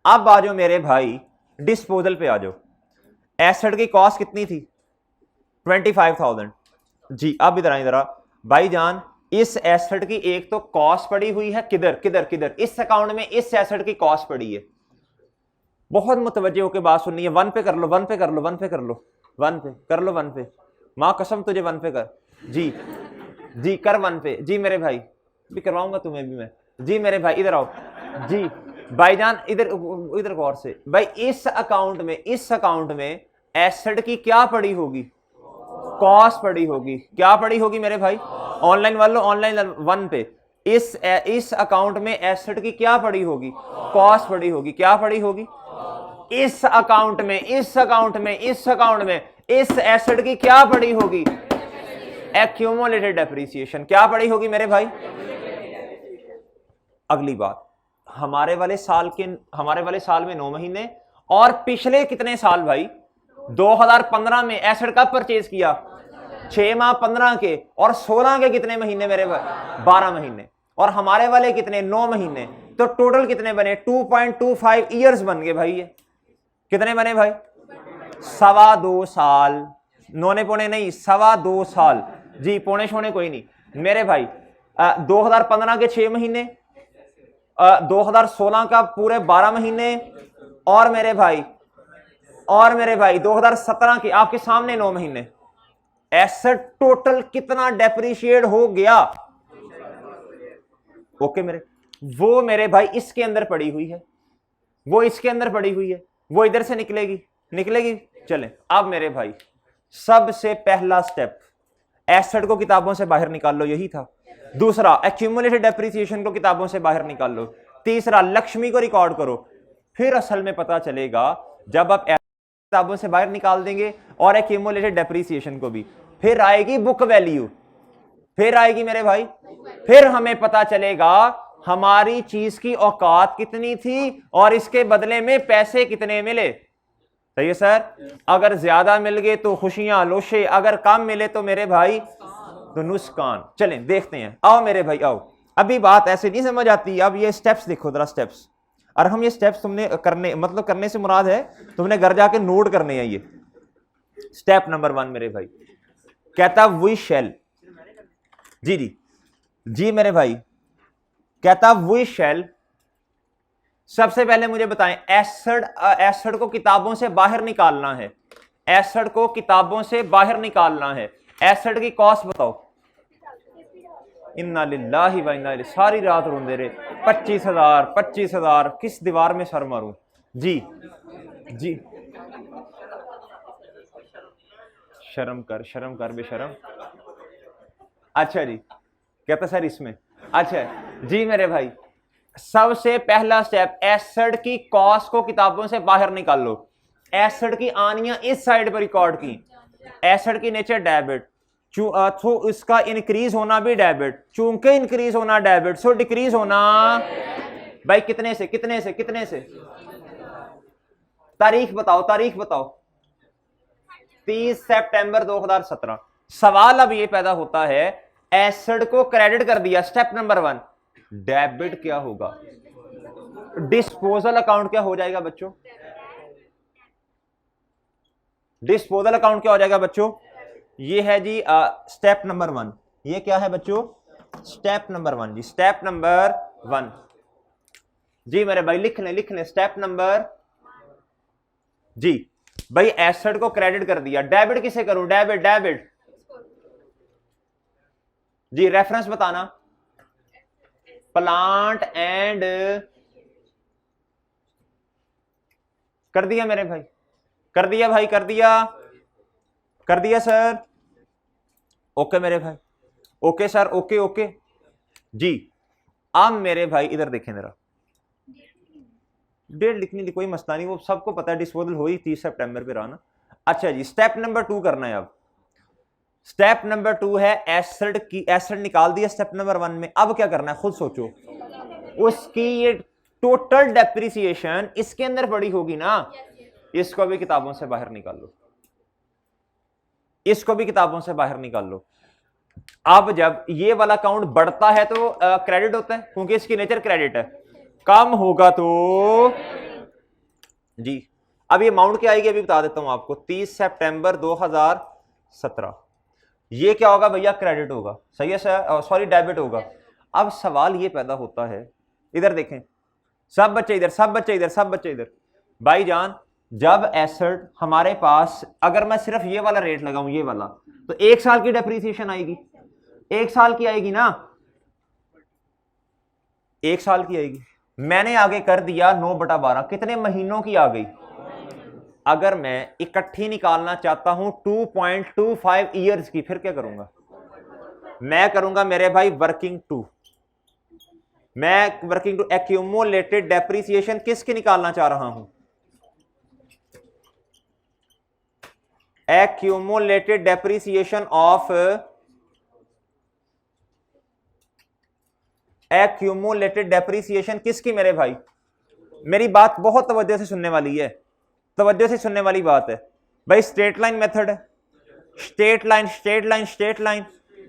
अब आ जाओ मेरे भाई डिस्पोजल पे आ जाओ। एसेट की कॉस्ट कितनी थी, 25,000 जी। अब इधर आए जरा भाईजान, इस एसेट की एक तो कॉस्ट पड़ी हुई है, किधर किधर किधर, इस अकाउंट में इस एसेट की कॉस्ट पड़ी है। बहुत मुतवज्जे होकर बात सुननी है। 1 पे कर लो, 1 पे कर लो, 1 पे कर लो, 1 पे कर लो, 1 पे, मां कसम तुझे 1 पे कर जी जी, कर 1 पे जी मेरे भाई, भी करवाऊंगा तुम्हें भी मैं जी मेरे भाई। इधर आओ जी भाईजान, इधर इधर गौर से भाई। इस अकाउंट में एसेट की क्या पड़ी होगी, कॉस्ट पड़ी होगी। क्या पड़ी होगी मेरे भाई, ऑनलाइन वालों ऑनलाइन 1 पे। इस अकाउंट में एसेट की क्या पड़ी होगी, कॉस्ट पड़ी होगी। क्या पड़ी होगी, इस अकाउंट में इस एसेट की क्या पड़ी होगी, एक्यूमुलेटेड डेप्रीसिएशन। क्या पड़ी होगी मेरे भाई। अगली बात, हमारे वाले साल में 9 महीने, और पिछले कितने साल भाई, 2015 में एसेट कब परचेज किया, 6 माह 15 के, और 16 के कितने महीने मेरे भाई, 12 महीने, और हमारे वाले कितने, 9 महीने। तो टोटल कितने बने, 2.25 ईयर्स बन गए भाई। ये कितने बने भाई, 2.25 साल, नौने पौने नहीं, 2.25 साल जी, पौने शोने कोई नहीं मेरे भाई। 2015 के 6 महीने, 2016 का पूरे 12 महीने, और मेरे भाई 2017 के आपके सामने 9 महीने। एसेट टोटल कितना डेप्रिशिएट हो गया। ओके वो मेरे भाई इसके अंदर पड़ी हुई है, वो इसके अंदर पड़ी हुई है, वो इधर से निकलेगी। चलें अब मेरे भाई, सबसे पहला स्टेप एसेट को किताबों से बाहर निकाल लो, यही था। दूसरा एक्यूमुलेटेड डेप्रिसिएशन को किताबों से बाहर निकाल लो। तीसरा लक्ष्मी को रिकॉर्ड करो। फिर असल में पता चलेगा जब आप किताबों से बाहर निकाल देंगे और एक्यूमुलेटेड डेप्रिसिएशन को भी, फिर आएगी बुक वैल्यू, फिर आएगी मेरे भाई, फिर हमें पता चलेगा हमारी चीज की औकात कितनी थी और इसके बदले में पैसे कितने मिले। सही है सर। अगर ज्यादा मिल गए तो खुशियां लोशे, अगर कम मिले तो मेरे भाई तो नुकसान। चलें देखते हैं, आओ मेरे भाई आओ। अभी बात ऐसे नहीं समझ आती। अब ये स्टेप्स देखो जरा, स्टेप्स। और हम ये स्टेप्स तुमने करने से मुराद है तुमने घर जाके नोट करने हैं। ये स्टेप नंबर 1 मेरे भाई कहता वी शैल, जी मेरे भाई कहता वी शैल। सबसे पहले मुझे बताएं, एसेट को किताबों से बाहर निकालना है, एसेट को किताबों से बाहर निकालना है। एसेट की कॉस्ट बताओ। इन्ना लिल्लाहि व इन्ना इलैहि, सारी रात रोंदे रहे। 25,000 किस दीवार में सर मारूं जी। शर्म कर बेशरम। अच्छा जी, कहता सर इसमें, अच्छा जी मेरे भाई। सबसे पहला स्टेप, एसेट की कॉस्ट को किताबों से बाहर निकाल लो। एसेट की आनियां इस साइड पर रिकॉर्ड की। एसेट की नेचर डेबिट, तो इसका इंक्रीज होना भी डेबिट, चूंकि इंक्रीज होना डेबिट, सो डिक्रीज होना भाई कितने से। तारीख बताओ 30 सितंबर 2017। सवाल अब ये पैदा होता है, एसेट को क्रेडिट कर दिया, स्टेप नंबर 1। डेबिट क्या होगा, डिस्पोजल अकाउंट क्या हो जाएगा बच्चों, डिस्पोजल अकाउंट क्या हो जाएगा बच्चों। ये है जी स्टेप नंबर 1। ये क्या है बच्चों, स्टेप नंबर 1 जी, स्टेप नंबर 1 जी मेरे भाई। लिख लें स्टेप नंबर जी भाई। एसेट को क्रेडिट कर दिया, डेबिट किसे करूं, डेबिट जी। रेफरेंस बताना, प्लांट एंड कर दिया मेरे भाई, कर दिया भाई, कर दिया, कर दिया सर। ओके मेरे भाई, ओके सर, ओके ओके जी। अब मेरे भाई इधर देखें जरा, डेट लिखनी थी, कोई मसला नहीं, वो सबको पता है डिस्पोजल हो ही 30 सितंबर पे रहा ना। अच्छा जी, स्टेप नंबर 2 करना है। अब स्टेप नंबर 2 है एसिड की, एसिड निकाल दिया स्टेप नंबर 1 में। अब क्या करना है खुद सोचो, उसकी ये टोटल डेप्रिसिएशन इसके अंदर पड़ी होगी ना, इसको भी किताबों से बाहर निकाल लो, इसको भी किताबों से बाहर निकाल लो। अब जब ये वाला अकाउंट बढ़ता है तो क्रेडिट होता है, क्योंकि इसकी नेचर क्रेडिट है। कम होगा तो जी। अब ये अमाउंट क्या आएगी अभी बता देता हूं आपको, 30 सितंबर 2017। ये क्या होगा भैया, क्रेडिट होगा, सही है सर, सॉरी डेबिट होगा। अब सवाल ये पैदा होता है, इधर देखें सब बच्चे इधर, सब बच्चे इधर, सब बच्चे इधर। भाईजान जब एसेट हमारे पास, अगर मैं सिर्फ ये वाला रेट लगाऊं, ये वाला, तो 1 साल की डेप्रिसिएशन आएगी, 1 साल की आएगी ना, 1 साल की आएगी। मैंने आगे कर दिया 9/12, कितने महीनों की आ गई। अगर मैं इकट्ठी निकालना चाहता हूं 2.25 ईयर्स की, फिर क्या करूंगा, मैं करूंगा मेरे भाई वर्किंग टू, मैं वर्किंग टू एक्यूमुलेटेड डेप्रिसिएशन किसकी निकालना चाह रहा हूं, accumulated depreciation of, accumulated depreciation किसकी मेरे भाई। मेरी बात बहुत तवज्जो से सुनने वाली है, तवज्जो से सुनने वाली बात है भाई। स्ट्रेट लाइन मेथड है, straight line straight line straight line,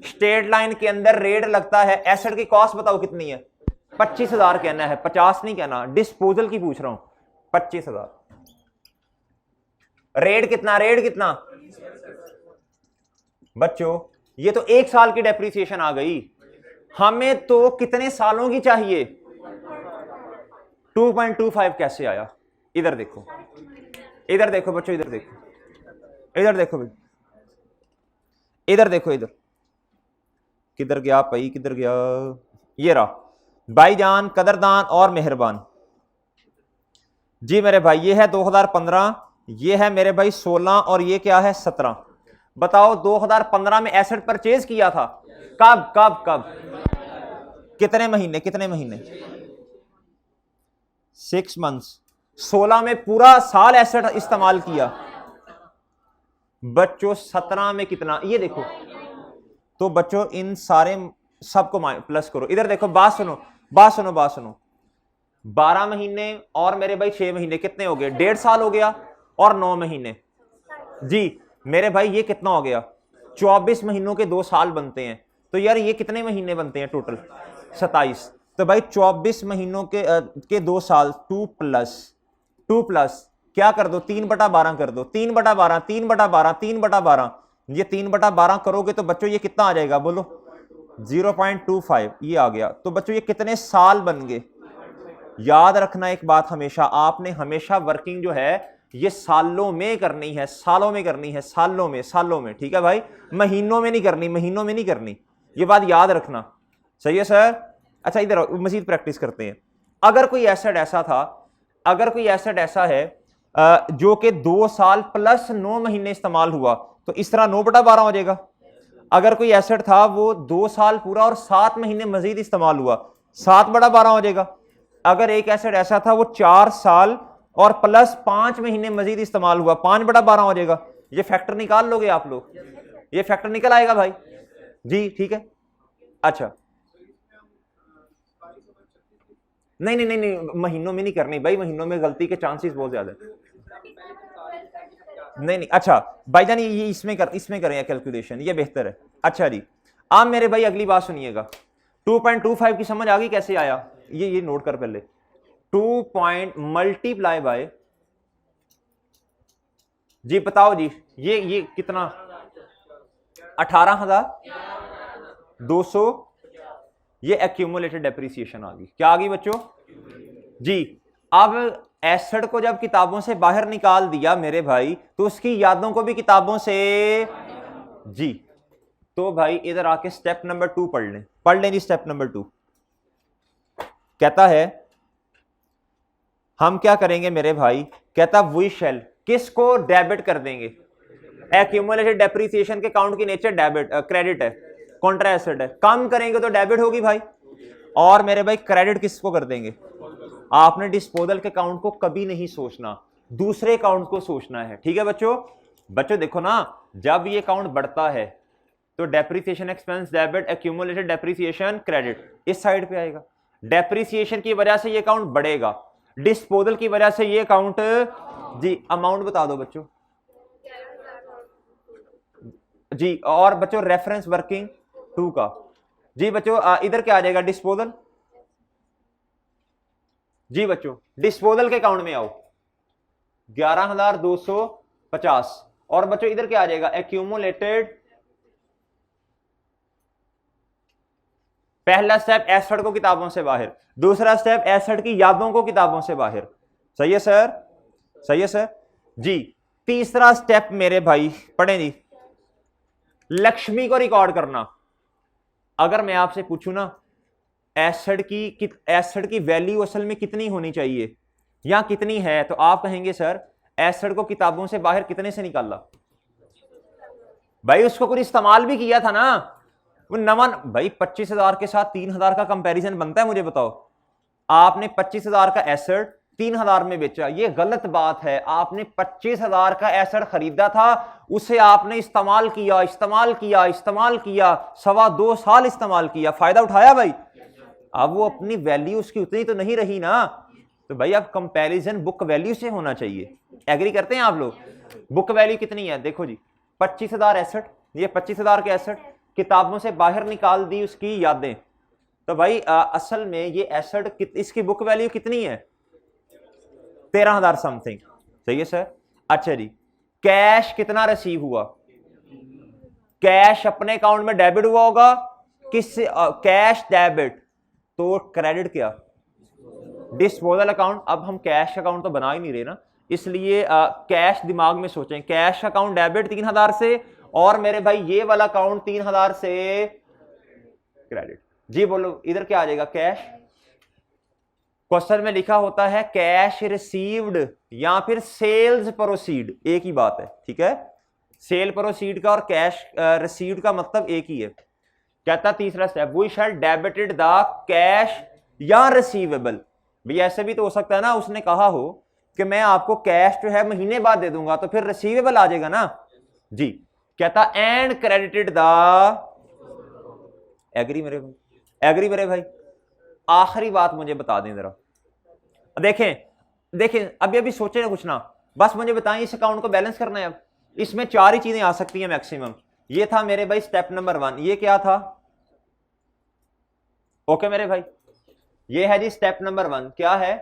straight line के अंदर रेट लगता है। एसेट की कॉस्ट बताओ कितनी है, 25,000 कहना है, 50 नहीं कहना, डिस्पोजल की पूछ रहा हूं, 25,000। रेट कितना, रेट कितना बच्चों, ये तो 1 साल की डेप्रिसिएशन आ गई, हमें तो कितने सालों की चाहिए, 2.25 कैसे आया। इधर देखो, इधर देखो बच्चों, इधर देखो, इधर देखो भाई, इधर देखो, इधर किधर गया भाई, किधर गया, ये रहा। भाईजान कदरदान और मेहरबान जी मेरे भाई, ये है 2015, ये है मेरे भाई 16 और ये क्या है 17। बताओ 2015 में एसेट परचेज किया था, कब कब कब, कितने महीने, कितने महीने, 6 मंथ्स। 16 में पूरा साल एसेट इस्तेमाल किया। बच्चों 17 में कितना, ये देखो, तो बच्चों इन सारे सबको प्लस करो। इधर देखो, बात सुनो, बात सुनो, बात सुनो। 12 महीने और मेरे भाई 6 महीने कितने हो गए, 1.5 साल हो गया, और 9 महीने जी मेरे भाई ये कितना हो गया, 24 महीनों के 2 साल बनते हैं। तो यार ये कितने महीने बनते हैं टोटल, 27। तो भाई 24 महीनों के 2 साल, 2 प्लस क्या कर दो, 3/12 कर दो, 3/12, 3/12, 3/12। ये 3/12 करोगे तो बच्चों ये कितना आ जाएगा बोलो, 0.25 ये आ गया। तो बच्चों ये कितने साल बन गए। याद रखना एक बात, हमेशा आपने हमेशा वर्किंग जो है ये सालों में करनी है, सालों में करनी है, सालों में, सालों में, ठीक है भाई, महीनों में नहीं करनी, महीनों में नहीं करनी, ये बात याद रखना, सही है सर। अच्छा इधर मजीद प्रैक्टिस करते हैं। अगर कोई एसेट ऐसा था, अगर कोई एसेट ऐसा है जो कि 2 साल प्लस 9 महीने इस्तेमाल हुआ, तो इस तरह 9/12 हो जाएगा। अगर कोई एसेट था वो 2 साल पूरा और 7 महीने मजीद इस्तेमाल हुआ, 7/12 हो जाएगा। अगर एक एसेट ऐसा था वो 4 साल और प्लस 5 महीने मजीद इस्तेमाल हुआ, 5/12 हो जाएगा। ये फैक्टर निकाल लोगे आप लोग, ये फैक्टर निकल आएगा भाई जी, ठीक है। अच्छा नहीं नहीं नहीं नहीं, महीनों में नहीं करनी भाई, महीनों में गलती के चांसेस बहुत ज्यादा है। नहीं नहीं, अच्छा भाईजान ये इसमें करें कैलकुलेशन, ये बेहतर है। अच्छा जी, आप मेरे भाई अगली बात सुनिएगा, 2.25 की समझ आ गई कैसे आया, ये नोट कर पहले। 2 मल्टीप्लाई बाय, जी बताओ जी, ये कितना, 18,200, ये एक्यूमुलेटेड डेप्रिसिएशन आ गई। क्या आ गई बच्चों जी। अब एसेट को जब किताबों से बाहर निकाल दिया मेरे भाई, तो उसकी यादों को भी किताबों से जी। तो भाई इधर आके स्टेप नंबर 2 पढ़ लें जी। स्टेप नंबर 2 कहता है हम क्या करेंगे मेरे भाई, कहता वी शैल किसको डेबिट कर देंगे, एक्यूमुलेटेड डेप्रिसिएशन के काउंट की नेचर डेबिट क्रेडिट है, कॉन्ट्रा एसेट है, कम करेंगे तो डेबिट होगी भाई, और मेरे भाई क्रेडिट किसको कर देंगे, आपने डिस्पोजल के काउंट को कभी नहीं सोचना, दूसरे काउंट को सोचना है, ठीक है बच्चों। बच्चों देखो ना, जब ये काउंट बढ़ता है तो depreciation expense debit, accumulated depreciation credit इस साइड पे आएगा, डेप्रिसिएशन की वजह से ये काउंट बढ़ेगा, डिस्पोजल की वजह से ये काउंट, जी अमाउंट बता दो बच्चों जी, और बच्चों रेफरेंस वर्किंग 2 का, जी बच्चों इधर क्या आ जाएगा, डिस्पोजल, जी बच्चों डिस्पोजल के काउंट में आओ 11,250, और बच्चों इधर क्या आ जाएगा, एक्यूमुलेटेड, पहला स्टेप एसेट को किताबों से बाहर, दूसरा स्टेप एसेट की यादों को किताबों से बाहर, सही है सर, सही है सर जी। तीसरा स्टेप मेरे भाई पढ़े जी, लक्ष्मी को रिकॉर्ड करना। अगर मैं आपसे पूछूं ना एसेट की वैल्यू असल में कितनी होनी चाहिए या कितनी है, तो आप कहेंगे सर एसेट को किताबों से बाहर कितने से निकाला, भाई उसको कुछ इस्तेमाल भी किया था ना, वो नवा भाई 25,000 के साथ 3,000 का कंपैरिजन बनता है, मुझे बताओ, आपने 25,000 का एसेट 3,000 में बेचा, ये गलत बात है, आपने 25,000 का एसेट खरीदा था, उसे आपने इस्तेमाल किया इस्तेमाल किया इस्तेमाल किया, 2.25 साल इस्तेमाल किया, फायदा उठाया भाई, अब वो अपनी वैल्यू उसकी उतनी तो नहीं रही ना, तो भाई अब कंपैरिजन बुक वैल्यू से होना चाहिए, एग्री करते हैं आप लोग, बुक वैल्यू कितनी है, देखो जी 25,000 एसेट, ये 25,000 के एसेट किताबों से बाहर निकाल दी उसकी यादें, तो भाई असल में ये एसेट इसकी बुक वैल्यू कितनी है, 13,000 समथिंग, सही है सर। अच्छा जी, कैश कितना रिसीव हुआ, कैश अपने अकाउंट में डेबिट हुआ होगा, किससे, कैश डेबिट, तो क्रेडिट क्या, डिस्पोजल अकाउंट, अब हम कैश अकाउंट तो बना ही नहीं रहे ना, इसलिए कैश दिमाग में सोचें, कैश अकाउंट डेबिट 3,000 से, और मेरे भाई ये वाला अकाउंट 3,000 से क्रेडिट, जी बोलो इधर क्या आ जाएगा, कैश, क्वेश्चन में लिखा होता है कैश रिसीव्ड या फिर सेल्स प्रोसीड, एक ही बात है, ठीक है, सेल प्रोसीड का और कैश रिसीव्ड का मतलब एक ही है। कहता तीसरा step, we shall debited the cash या रिसीवेबल, भैया ऐसे भी तो हो सकता है ना, उसने कहा हो कि मैं आपको कैश जो है महीने बाद दे दूंगा, तो फिर रिसीवेबल आ जाएगा ना जी। कहता एंड क्रेडिटेड द, एग्री मेरे भाई, एग्री मेरे भाई। आखिरी बात मुझे बता दें जरा, देखें देखें अभी अभी सोचे ना कुछ ना, बस मुझे बताएं इस अकाउंट को बैलेंस करना है, अब इसमें 4 ही चीजें आ सकती हैं मैक्सिमम, ये था मेरे भाई स्टेप नंबर 1, ये क्या था, ओके मेरे भाई, ये है जी स्टेप नंबर 1, क्या है,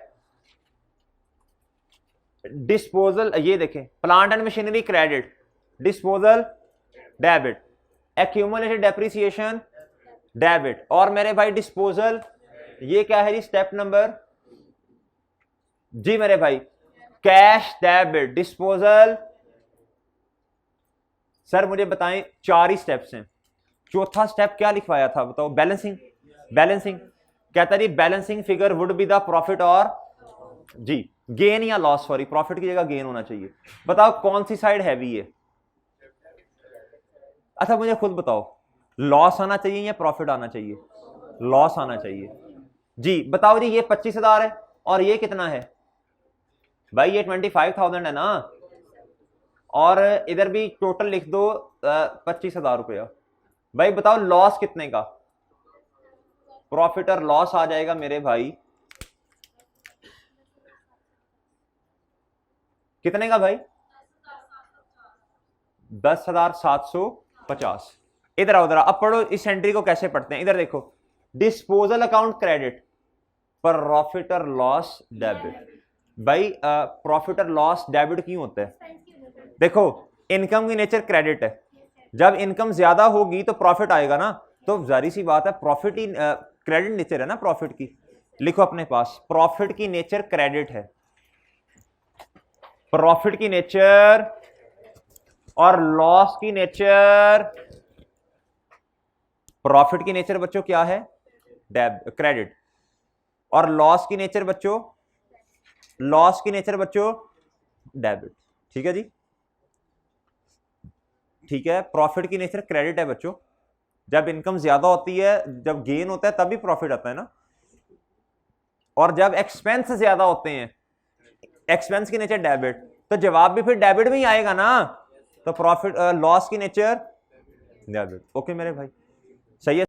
डिस्पोजल, ये देखें plant and machinery credit, disposal debit, accumulated depreciation debit, और मेरे भाई डिस्पोजल, ये क्या है जी स्टेप नंबर, जी मेरे भाई कैश डेबिट, डिस्पोजल, सर मुझे बताएं 4 ही स्टेप्स हैं, चौथा स्टेप क्या लिखवाया था बताओ, बैलेंसिंग, बैलेंसिंग, कहता जी balancing figure would be the profit और जी गेन या लॉस, सॉरी प्रॉफिट की जगह गेन होना चाहिए, बताओ कौन सी साइड हैवी है, अच्छा मुझे खुद बताओ लॉस आना चाहिए या प्रॉफिट आना चाहिए, लॉस आना चाहिए, जी बताओ जी, ये 25,000 है और ये कितना है भाई, ये 25,000 है ना, और इधर भी टोटल लिख दो 25,000 रुपया, भाई बताओ लॉस कितने का, प्रॉफिट और लॉस आ जाएगा मेरे भाई कितने का भाई, 10,750, इधर आओ जरा, अब पढ़ो इस एंट्री को कैसे पढ़ते हैं, इधर देखो, डिस्पोजल अकाउंट क्रेडिट, प्रॉफिट और लॉस डेबिट, भाई प्रॉफिट और लॉस डेबिट क्यों होता है, देखो इनकम की नेचर क्रेडिट है, जब इनकम ज्यादा होगी तो प्रॉफिट आएगा ना, तो जारी सी बात है प्रॉफिट ही क्रेडिट नेचर है ना प्रॉफिट की, लिखो अपने पास प्रॉफिट की नेचर क्रेडिट है, प्रॉफिट की नेचर और लॉस की नेचर, प्रॉफिट की नेचर बच्चों क्या है, क्रेडिट, और लॉस की नेचर बच्चों लॉस की नेचर बच्चों डेबिट, ठीक है जी, ठीक है। प्रॉफिट की नेचर क्रेडिट है बच्चों, जब इनकम ज्यादा होती है, जब गेन होता है तभी प्रॉफिट आता है ना, और जब एक्सपेंस ज्यादा होते हैं, एक्सपेंस की नेचर डेबिट, तो जवाब भी फिर डेबिट में ही आएगा ना, तो प्रॉफिट लॉस की नेचर डेबिट। ओके मेरे भाई, सही है।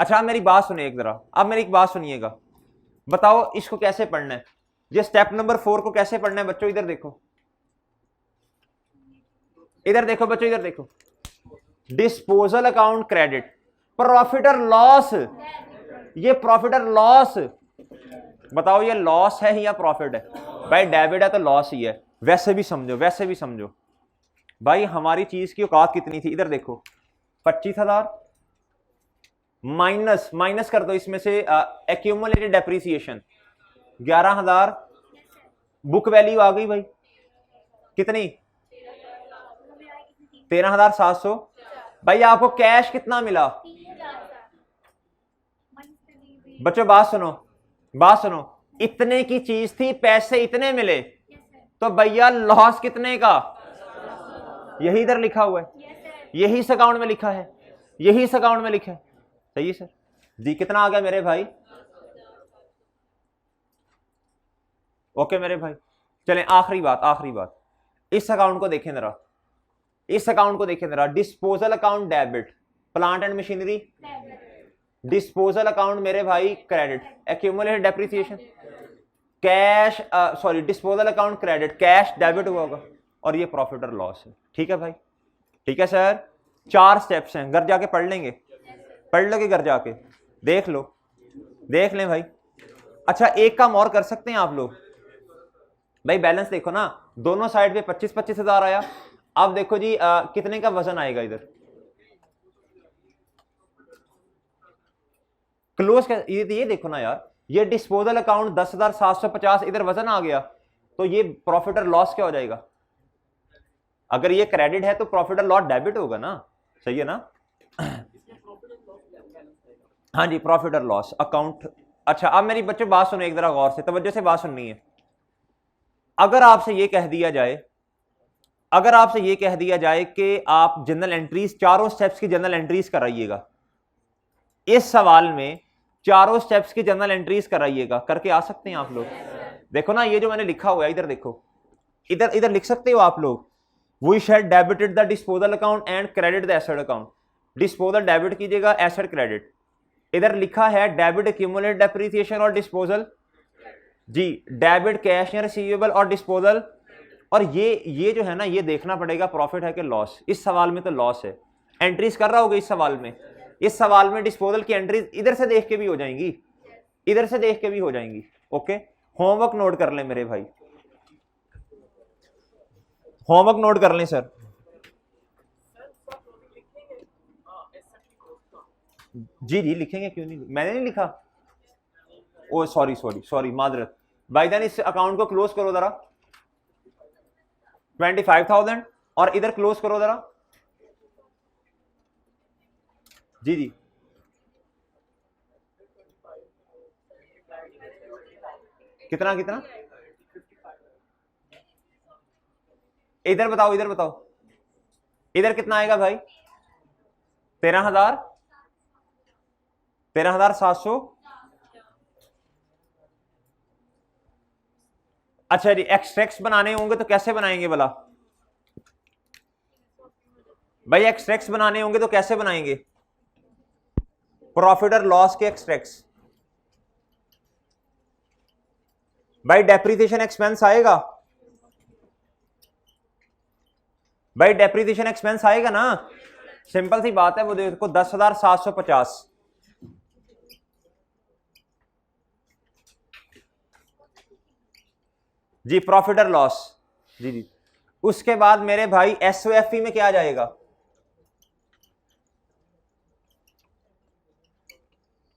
अच्छा आप मेरी बात सुनिए एक जरा, अब मेरी एक बात सुनिएगा, बताओ इसको कैसे पढ़ना है, ये स्टेप नंबर 4 को कैसे पढ़ना है बच्चों, इधर देखो, इधर देखो बच्चों, इधर देखो, डिस्पोजल अकाउंट क्रेडिट, प्रॉफिट और लॉस, ये प्रॉफिट और लॉस, बताओ ये लॉस है या प्रॉफिट है? भाई डेबिट है तो लॉस ही है, वैसे भी समझो, वैसे भी समझो भाई, हमारी चीज की औकात कितनी थी, इधर देखो 25,000 माइनस, माइनस कर दो इसमें से एक्यूमुलेटेड डेप्रिसिएशन 11,000, बुक वैल्यू आ गई भाई कितनी, 13,700। भाई आपको कैश कितना मिला बच्चों, बात सुनो, बात सुनो, इतने की चीज थी, पैसे इतने मिले, तो भैया लॉस कितने का, यही इधर लिखा हुआ है, यही इस अकाउंट में लिखा है, यही इस अकाउंट में लिखा है, सही है सर जी। कितना आ गया मेरे भाई, ओके मेरे भाई, चलें आखिरी बात, आखिरी बात, इस अकाउंट को देखें जरा, इस अकाउंट को देखें जरा, disposal account debit, plant and machinery disposal account मेरे भाई credit, accumulated depreciation cash, sorry disposal account credit, cash debit हुआ होगा, और ये प्रॉफिट और लॉस है, ठीक है भाई, ठीक है सर। 4 स्टेप्स हैं, घर जाके पढ़ लेंगे, पढ़ लोगे घर जाके, देख लो, देख लें भाई। अच्छा एक काम और कर सकते हैं आप लोग, भाई बैलेंस देखो ना, दोनों साइड पे 25-25 हजार आया, अब देखो जी कितने का वजन आएगा इधर, क्लोज ये देखो ना यार, ये डिस्पोजल अकाउंट 10,750, इधर वजन आ गया, तो ये प्रॉफिट और लॉस क्या हो जाएगा, अगर ये क्रेडिट है तो प्रॉफिट और लॉस डेबिट होगा ना, सही है ना। हाँ जी, प्रॉफिट और लॉस अकाउंट। अच्छा अब मेरी बच्चे बात सुनो एक जरा गौर से, तवज्जो से बात सुननी है। अगर आपसे ये कह दिया जाए, अगर आपसे ये कह दिया जाए कि आप जनरल एंट्रीज, चारों स्टेप्स की जनरल एंट्रीज कराइएगा, इस सवाल में चारों स्टेप्स की जनरल एंट्रीज कराइएगा, करके आ सकते हैं आप लोग? देखो ना ये जो मैंने लिखा हुआ है, इधर देखो, इधर इधर लिख सकते हो आप लोग, we shall debited the disposal account and credit the asset account, disposal debit कीजिएगा, एसेट क्रेडिट, इधर लिखा है डेबिट एक्यूमुलेटेड डेप्रिसिएशन और डिस्पोजल, जी डेबिट कैश या रिसीवेबल और डिस्पोजल, और ये जो है ना, ये देखना पड़ेगा प्रॉफिट है कि लॉस, इस सवाल में तो लॉस है, एंट्रीज कर रहा होगा इस सवाल में, इस सवाल में डिस्पोजल की एंट्रीज इधर से देख के भी हो जाएंगी, इधर से देख के भी हो जाएंगी, ओके। होमवर्क नोट कर लें मेरे भाई, होमवर्क नोट कर लें सर, जी जी लिखेंगे, क्यों नहीं, मैंने नहीं लिखा, ओ सॉरी सॉरी सॉरी मादरत, भाईजान इस अकाउंट को क्लोज करो जरा, 25,000, और इधर क्लोज करो जरा, जी जी कितना कितना, इधर बताओ, इधर बताओ, इधर कितना आएगा भाई, 13,700। अच्छा जी, एक्सट्रैक्ट्स बनाने होंगे तो कैसे बनाएंगे भला भाई, एक्सट्रैक्ट्स बनाने होंगे तो कैसे बनाएंगे, प्रॉफिट और लॉस के एक्सट्रैक्ट्स, भाई डेप्रिसिएशन एक्सपेंस आएगा, भाई डेप्रिसिएशन एक्सपेंस आएगा ना, सिंपल सी बात है, वो देखो 10,750, जी प्रॉफिट और लॉस, जी जी। उसके बाद मेरे भाई एसओएफई में क्या आ जाएगा,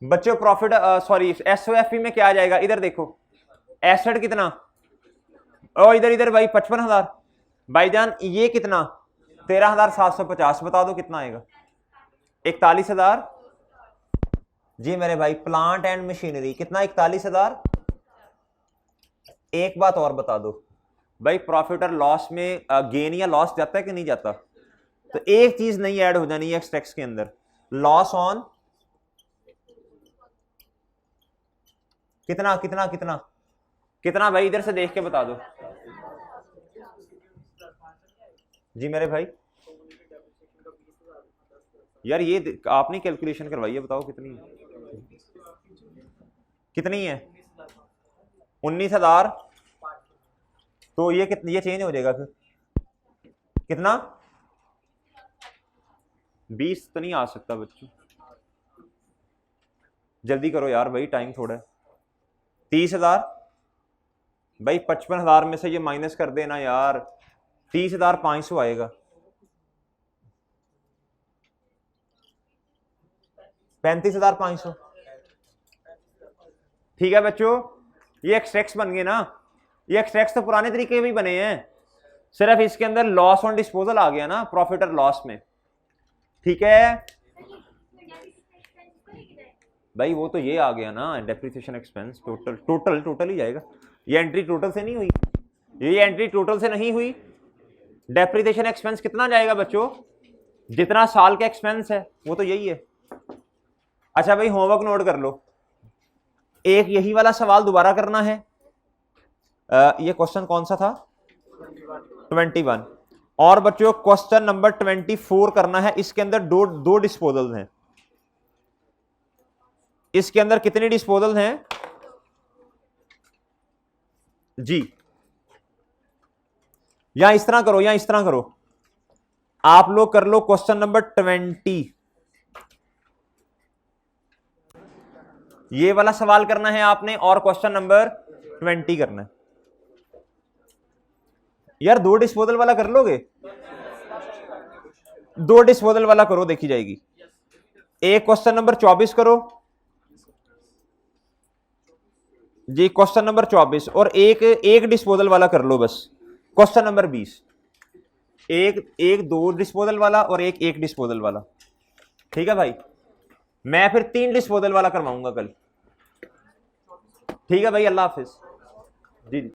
बच्चों प्रॉफिट सॉरी एसओएफई में क्या आ जाएगा, इधर देखो एसेट कितना, और इधर इधर भाई 55,000, भाईजान ये कितना 13,750, बता दो कितना आएगा, 41,000, जी मेरे भाई। प्लांट एंड मशीनरी कितना, 41,000, एक बात और बता दो भाई, प्रॉफिट और लॉस में गेन या लॉस जाता है कि नहीं जाता? तो एक चीज नहीं ऐड हो जानी है एक्स के अंदर, लॉस ऑन कितना कितना कितना कितना भाई, इधर से देख के बता दो जी मेरे भाई। यार ये आपने कैलकुलेशन करवाई है, बताओ कितनी कितनी है? 19,000। तो ये कितनी, ये चेंज हो जाएगा फिर कितना? 20 तो नहीं आ सकता बच्चों, जल्दी करो यार भाई, टाइम थोड़ा है। 30,000 भाई, 55,000 में से ये माइनस कर देना यार, 30,500 आएगा। 35,500 ठीक है बच्चों, ये एक्सट्रैक्ट्स बन गए ना। ये एक्सट्रैक्ट्स तो पुराने तरीके भी बने हैं, सिर्फ इसके अंदर लॉस ऑन डिस्पोजल आ गया ना, प्रॉफिट और लॉस में। ठीक है भाई, वो तो ये आ गया ना depreciation expense, total total total ही जाएगा। ये एंट्री टोटल से नहीं हुई, ये एंट्री टोटल से नहीं हुई। डेप्रिसिएशन एक्सपेंस कितना जाएगा बच्चों? जितना साल का एक्सपेंस है वो तो यही है। अच्छा भाई, होमवर्क नोट कर लो, एक यही वाला सवाल दोबारा करना है। ये क्वेश्चन कौन सा था? 21। और बच्चों क्वेश्चन नंबर 24 करना है। इसके अंदर दो डिस्पोजल हैं। इसके अंदर कितने डिस्पोजल हैं जी? या इस तरह करो, या इस तरह करो, आप लोग कर लो क्वेश्चन नंबर 20। ये वाला सवाल करना है आपने, और क्वेश्चन नंबर 20 करना है। यार दो डिस्पोजल वाला कर लोगे? दो डिस्पोजल वाला करो, देखी जाएगी। एक क्वेश्चन नंबर 24 करो जी, क्वेश्चन नंबर 24, और एक डिस्पोजल वाला कर लो बस, क्वेश्चन नंबर 20। एक दो डिस्पोजल वाला और एक डिस्पोजल वाला। ठीक है भाई, मैं फिर 3 डिस्पोजल वाला करवाऊंगा कल। ठीक है भाई, अल्लाह हाफिज जी।